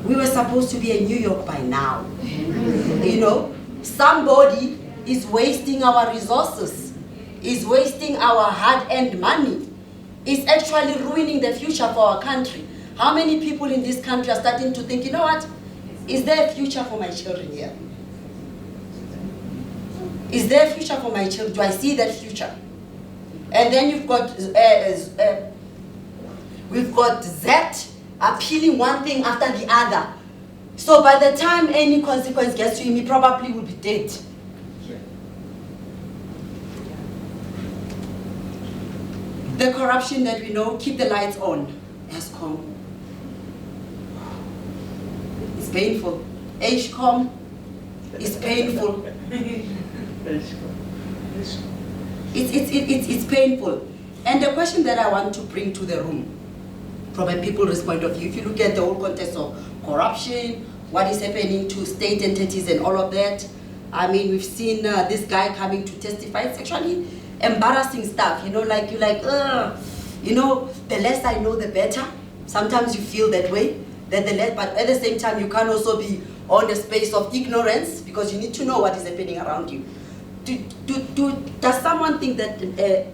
We were supposed to be in New York by now. You know, somebody is wasting our resources, is wasting our hard-earned money, is actually ruining the future for our country. How many people in this country are starting to think, you know what, is there a future for my children here? Is there a future for my children? Do I see that future? And then you've got, we've got that appealing one thing after the other. So by the time any consequence gets to him, he probably will be dead. The corruption that we know, keep the lights on, has come. It's painful. HCOM is painful. It's painful. And the question that I want to bring to the room, from a people risk point of view, if you look at the whole context of corruption, what is happening to state entities and all of that, I mean, we've seen this guy coming to testify. It's actually embarrassing stuff, you know, like you're like, ugh, you know, the less I know, the better. Sometimes you feel that way, that the less, but at the same time, you can't also be on the space of ignorance because you need to know what is happening around you. Does someone think that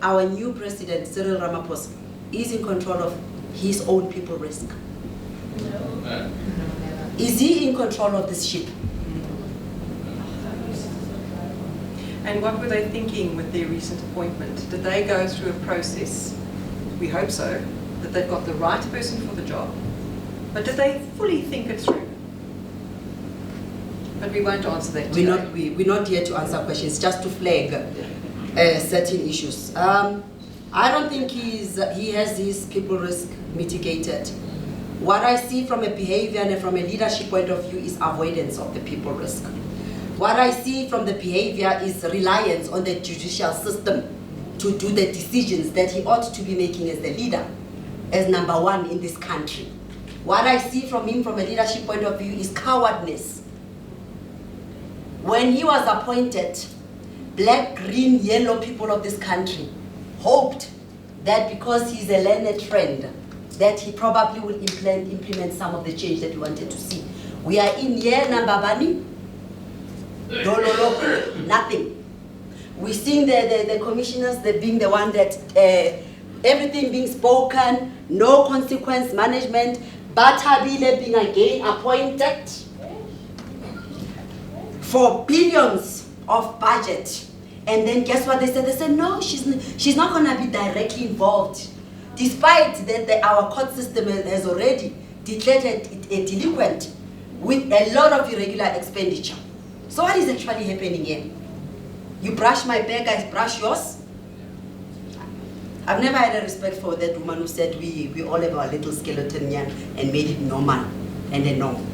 our new president, Cyril Ramaphosa, is in control of his own people risk? No. Is he in control of this ship? And what were they thinking with their recent appointment? Did they go through a process, we hope so, that they've got the right person for the job? But did they fully think it through? But we won't answer that today. We're not here to answer questions, just to flag certain issues. I don't think he has his people risk mitigated. What I see from a behavior and from a leadership point of view is avoidance of the people risk. What I see from the behavior is reliance on the judicial system to do the decisions that he ought to be making as the leader, as number one in this country. What I see from him from a leadership point of view is cowardness. When he was appointed, black, green, yellow people of this country hoped that because he's a learned friend, that he probably will implement some of the change that we wanted to see. We are in year number bani, nothing. We're seeing the commissioners, they being the one that everything being spoken, no consequence management, Batabile being again appointed for billions of budget. And then guess what they said? They said, no, she's not going to be directly involved. Despite that our court system has already declared a delinquent with a lot of irregular expenditure. So what is actually happening here? You brush my back, I brush yours? I've never had a respect for that woman who said we all have our little skeleton here and made it normal and then normal.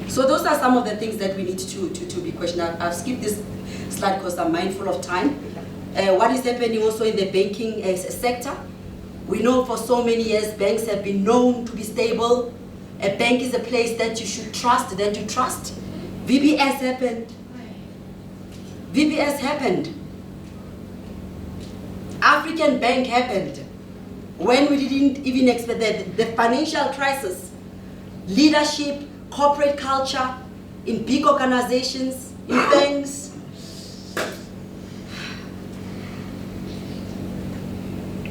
So those are some of the things that we need to be questioned. I've skipped this slide because I'm mindful of time. What is happening also in the banking sector? We know for so many years banks have been known to be stable. A bank is a place that you should trust, that you trust. VBS happened. VBS happened. African Bank happened. when we didn't even expect the financial crisis, leadership, corporate culture, in big organizations, in banks.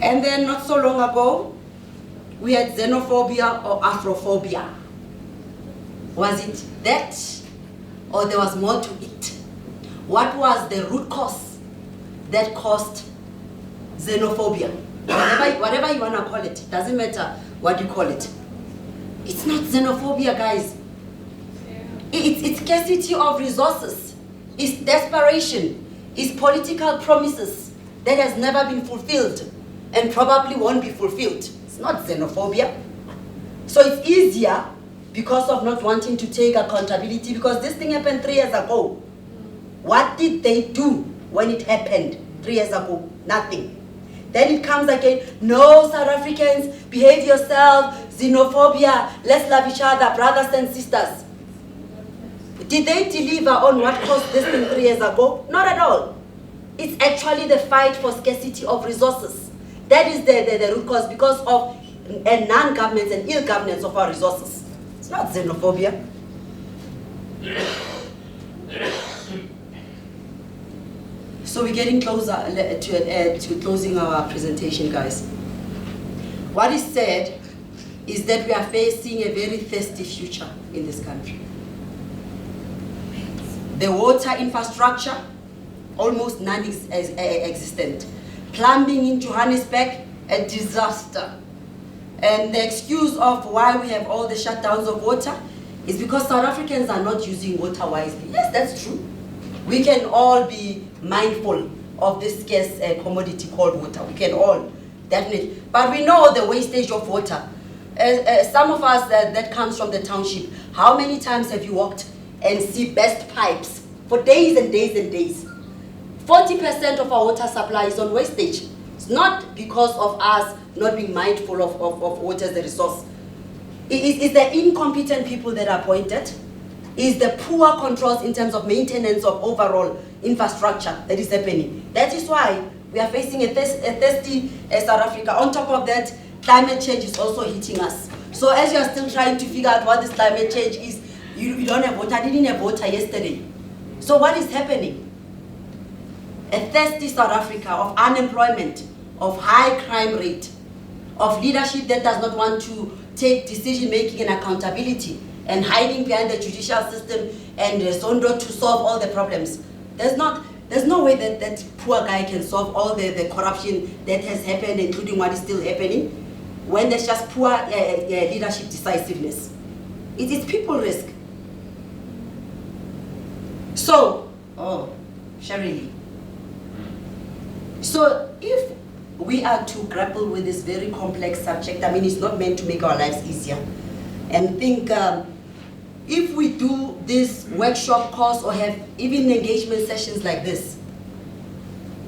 And then not so long ago, we had xenophobia or Afrophobia. Was it that, or there was more to it? What was the root cause that caused xenophobia? Whatever you want to call it, doesn't matter what you call it. It's not xenophobia, guys. It's scarcity of resources. It's desperation. It's political promises that has never been fulfilled and probably won't be fulfilled. It's not xenophobia. So it's easier because of not wanting to take accountability, because this thing happened 3 years ago. What did they do when it happened 3 years ago? Nothing. Then it comes again, no, South Africans, behave yourself, xenophobia, let's love each other, brothers and sisters. Did they deliver on what caused this thing 3 years ago? Not at all. It's actually the fight for scarcity of resources. That is the root cause, because of a non-governance and ill governance of our resources. It's not xenophobia. So we're getting closer to closing our presentation, guys. What is said is that we are facing a very thirsty future in this country. The water infrastructure, almost non-existent. Plumbing in Johannesburg, a disaster. And the excuse of why we have all the shutdowns of water is because South Africans are not using water wisely. Yes, that's true. We can all be mindful of this scarce commodity called water. We can all, definitely. But we know the wastage of water. Some of us that comes from the township, how many times have you walked and see burst pipes for days and days and days? 40% of our water supply is on wastage. It's not because of us not being mindful of water as a resource. It's the incompetent people that are appointed. It's the poor controls in terms of maintenance of overall infrastructure that is happening. That is why we are facing a thirsty South Africa. On top of that, climate change is also hitting us. So as you are still trying to figure out what this climate change is, you don't have water. I didn't have water yesterday. So what is happening? A thirsty South Africa of unemployment, of high crime rate, of leadership that does not want to take decision making and accountability, and hiding behind the judicial system and Zondo to solve all the problems. There's no way that poor guy can solve all the corruption that has happened, including what is still happening, when there's just poor leadership decisiveness. It is people risk. So, Shirley. So if we are to grapple with this very complex subject, I mean, it's not meant to make our lives easier. And think, if we do this workshop course or have even engagement sessions like this,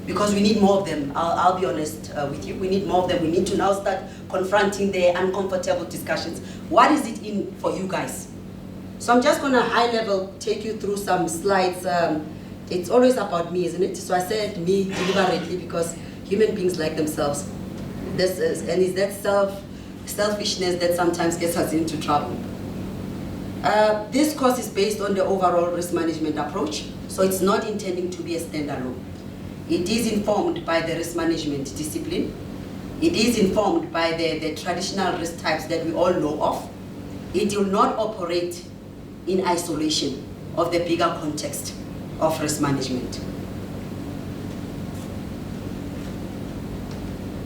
because we need more of them, I'll be honest with you, we need more of them. We need to now start confronting the uncomfortable discussions. What is it in for you guys? So I'm just going to high level take you through some slides. It's always about me, isn't it? So I said me deliberately because human beings like themselves. And it's that selfishness that sometimes gets us into trouble. This course is based on the overall risk management approach, so it's not intending to be a standalone. It is informed by the risk management discipline. It is informed by the traditional risk types that we all know of. It will not operate in isolation of the bigger context of risk management.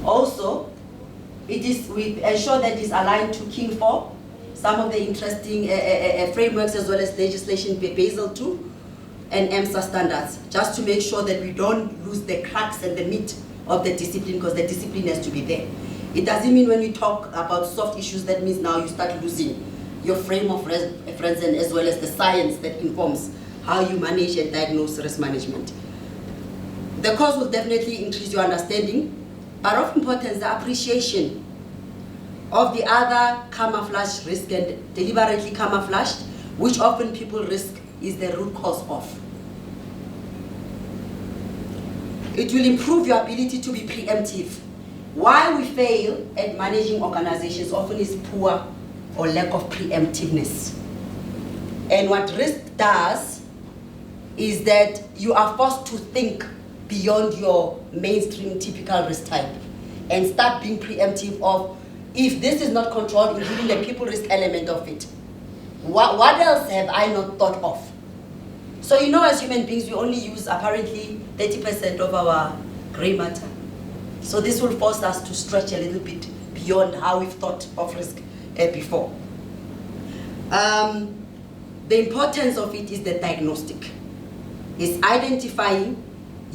Also, we ensure that it's aligned to King 4, some of the interesting frameworks as well as legislation, Basel II and EMSA standards, just to make sure that we don't lose the cracks and the meat of the discipline, because the discipline has to be there. It doesn't mean when we talk about soft issues, that means now you start losing your frame of reference and as well as the science that informs how you manage and diagnose risk management. The course will definitely increase your understanding, but of importance, the appreciation of the other camouflaged risk and deliberately camouflaged, which often people risk is the root cause of. It will improve your ability to be preemptive Why we fail at managing organizations often is poor or lack of preemptiveness. And what risk does is that you are forced to think beyond your mainstream typical risk type and start being preemptive of, if this is not controlled, including the people risk element of it, what else have I not thought of? So you know, as human beings, we only use apparently 30% of our gray matter. So this will force us to stretch a little bit beyond how we've thought of risk before. The importance of it is the diagnostic. It's identifying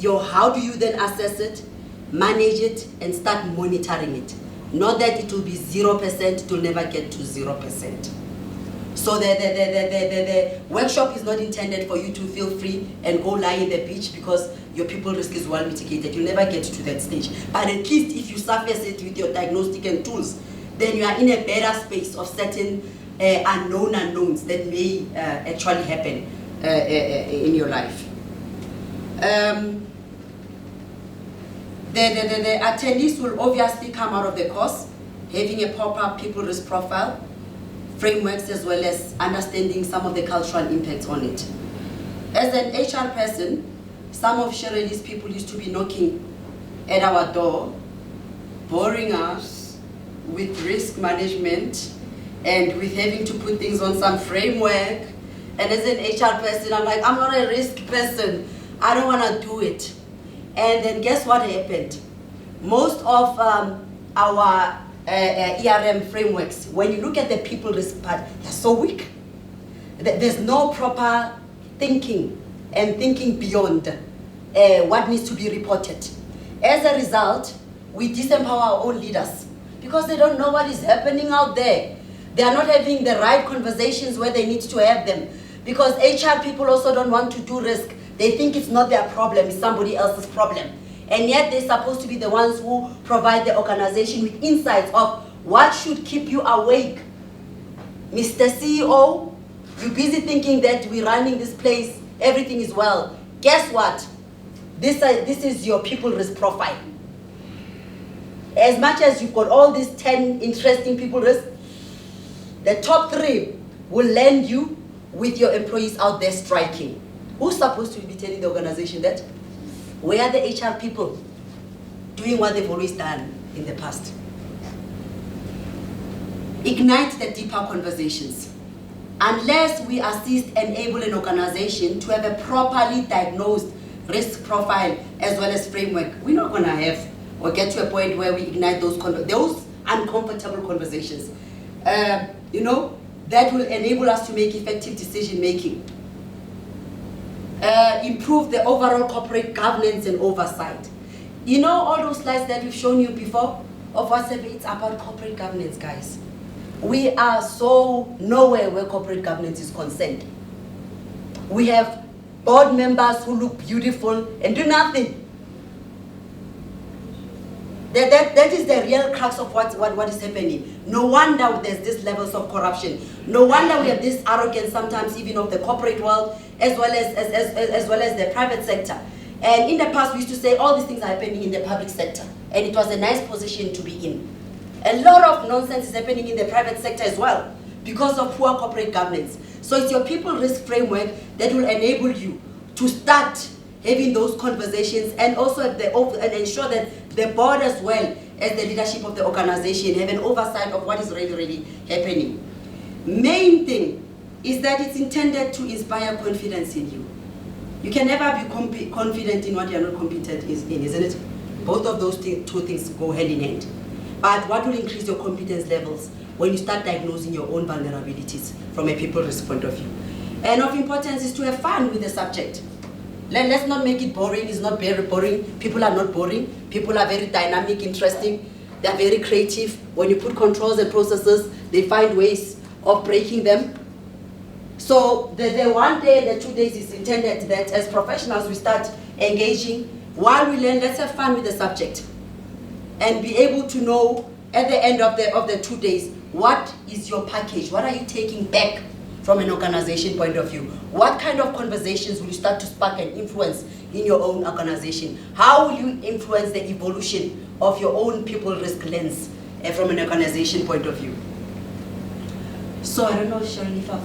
how do you then assess it, manage it, and start monitoring it. Not that it will be 0%, it will never get to 0%. So the workshop is not intended for you to feel free and go lie in the beach because your people risk is well mitigated. You'll never get to that stage. But at least if you surface it with your diagnostic and tools, then you are in a better space of certain unknown unknowns that may actually happen in your life. The attendees will obviously come out of the course having a proper people risk profile, frameworks, as well as understanding some of the cultural impacts on it. As an HR person, some of Shirley's people used to be knocking at our door, boring us with risk management and with having to put things on some framework. And as an HR person, I'm like, I'm not a risk person. I don't want to do it. And then guess what happened? Most of our ERM frameworks, when you look at the people risk part, they're so weak. There's no proper thinking and thinking beyond what needs to be reported. As a result, we disempower our own leaders because they don't know what is happening out there. They are not having the right conversations where they need to have them because HR people also don't want to do risk. They think it's not their problem, it's somebody else's problem. And yet they're supposed to be the ones who provide the organization with insights of what should keep you awake. Mr. CEO, you're busy thinking that we're running this place, everything is well. Guess what? This is your people risk profile. As much as you've got all these 10 interesting people risk, the top 3 will land you with your employees out there striking. Who's supposed to be telling the organization that? Where are the HR people doing what they've always done in the past? Ignite the deeper conversations. Unless we assist and enable an organization to have a properly diagnosed risk profile as well as framework, we're not going to have or get to a point where we ignite those uncomfortable conversations. That will enable us to make effective decision making. Improve the overall corporate governance and oversight. You know all those slides that we've shown you before of WhatsApp, it's about corporate governance, guys. We are so nowhere where corporate governance is concerned. We have board members who look beautiful and do nothing. That is the real crux of what is happening. No wonder there's these levels of corruption. No wonder we have this arrogance sometimes even of the corporate world as well as the private sector. And in the past we used to say all these things are happening in the public sector. And it was a nice position to be in. A lot of nonsense is happening in the private sector as well because of poor corporate governance. So it's your people risk framework that will enable you to start having those conversations and also and ensure that the board as well as the leadership of the organization have an oversight of what is really happening. Main thing is that it's intended to inspire confidence in you. You can never be confident in what you're not competent in, isn't it? Both of those two things go hand in hand. But what will increase your competence levels when you start diagnosing your own vulnerabilities from a people risk point of view? And of importance is to have fun with the subject. Let's not make it boring. It's not very boring. People are not boring. People are very dynamic, interesting. They're very creative. When you put controls and processes, they find ways of breaking them. So the 1 day and the 2 days is intended that as professionals we start engaging. While we learn, let's have fun with the subject and be able to know at the end of the 2 days, what is your package? What are you taking back from an organization point of view? What kind of conversations will you start to spark and influence in your own organization? How will you influence the evolution of your own people risk lens from an organization point of view. So I don't know, Sharon, if I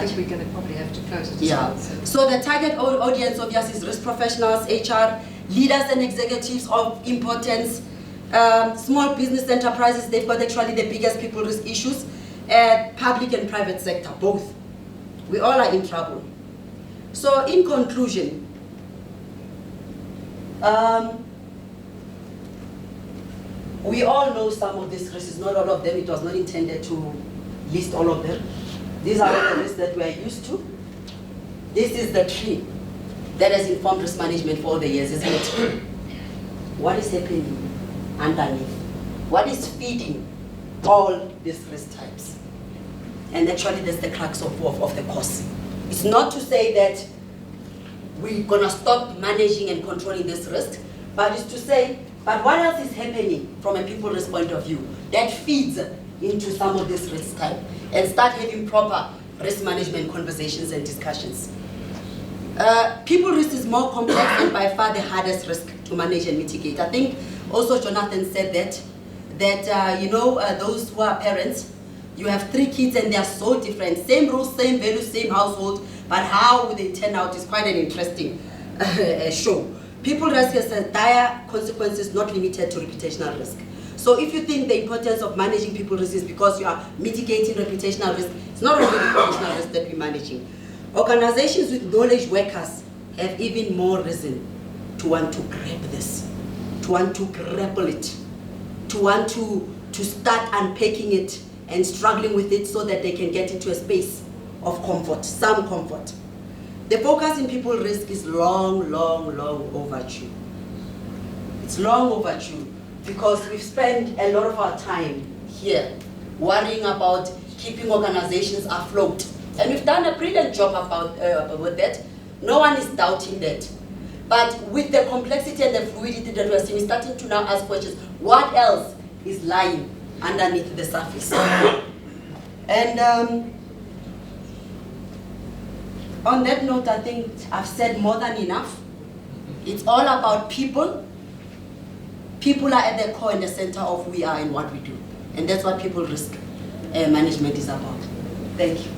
think we're going to probably have to close it. yeah. So the target audience of yours is risk professionals, HR, leaders and executives of importance, small business enterprises. They've got actually the biggest people risk issues, public and private sector, both. We all are in trouble. So in conclusion, we all know some of these risks, not all of them. It was not intended to list all of them. These are the risks that we are used to. This is the tree that has informed risk management for all the years, isn't it? What is happening underneath? What is feeding all these risk types? And actually that's the crux of the course. It's not to say that we're gonna stop managing and controlling this risk, but it's to say, but what else is happening from a people risk point of view that feeds into some of this risk type, and start having proper risk management conversations and discussions. People risk is more complex and by far the hardest risk to manage and mitigate. I think also Jonathan said that you know, those who are parents, you have 3 kids and they are so different, same rules, same values, same household, but how they turn out is quite an interesting show. People risk has dire consequences not limited to reputational risk. So if you think the importance of managing people risk is because you are mitigating reputational risk, it's not only reputational risk that we're managing. Organizations with knowledge workers have even more reason to want to grab this, to want to grapple it, to want to start unpacking it and struggling with it so that they can get into a space of comfort, some comfort. The focus in people risk is long, long, long overdue. It's long overdue because we've spent a lot of our time here worrying about keeping organizations afloat. And we've done a brilliant job about that. No one is doubting that. But with the complexity and the fluidity that we're seeing, we're starting to now ask questions. What else is lying underneath the surface? And on that note, I think I've said more than enough. It's all about people. People are at the core and the center of who we are and what we do. And that's what people risk management is about. Thank you.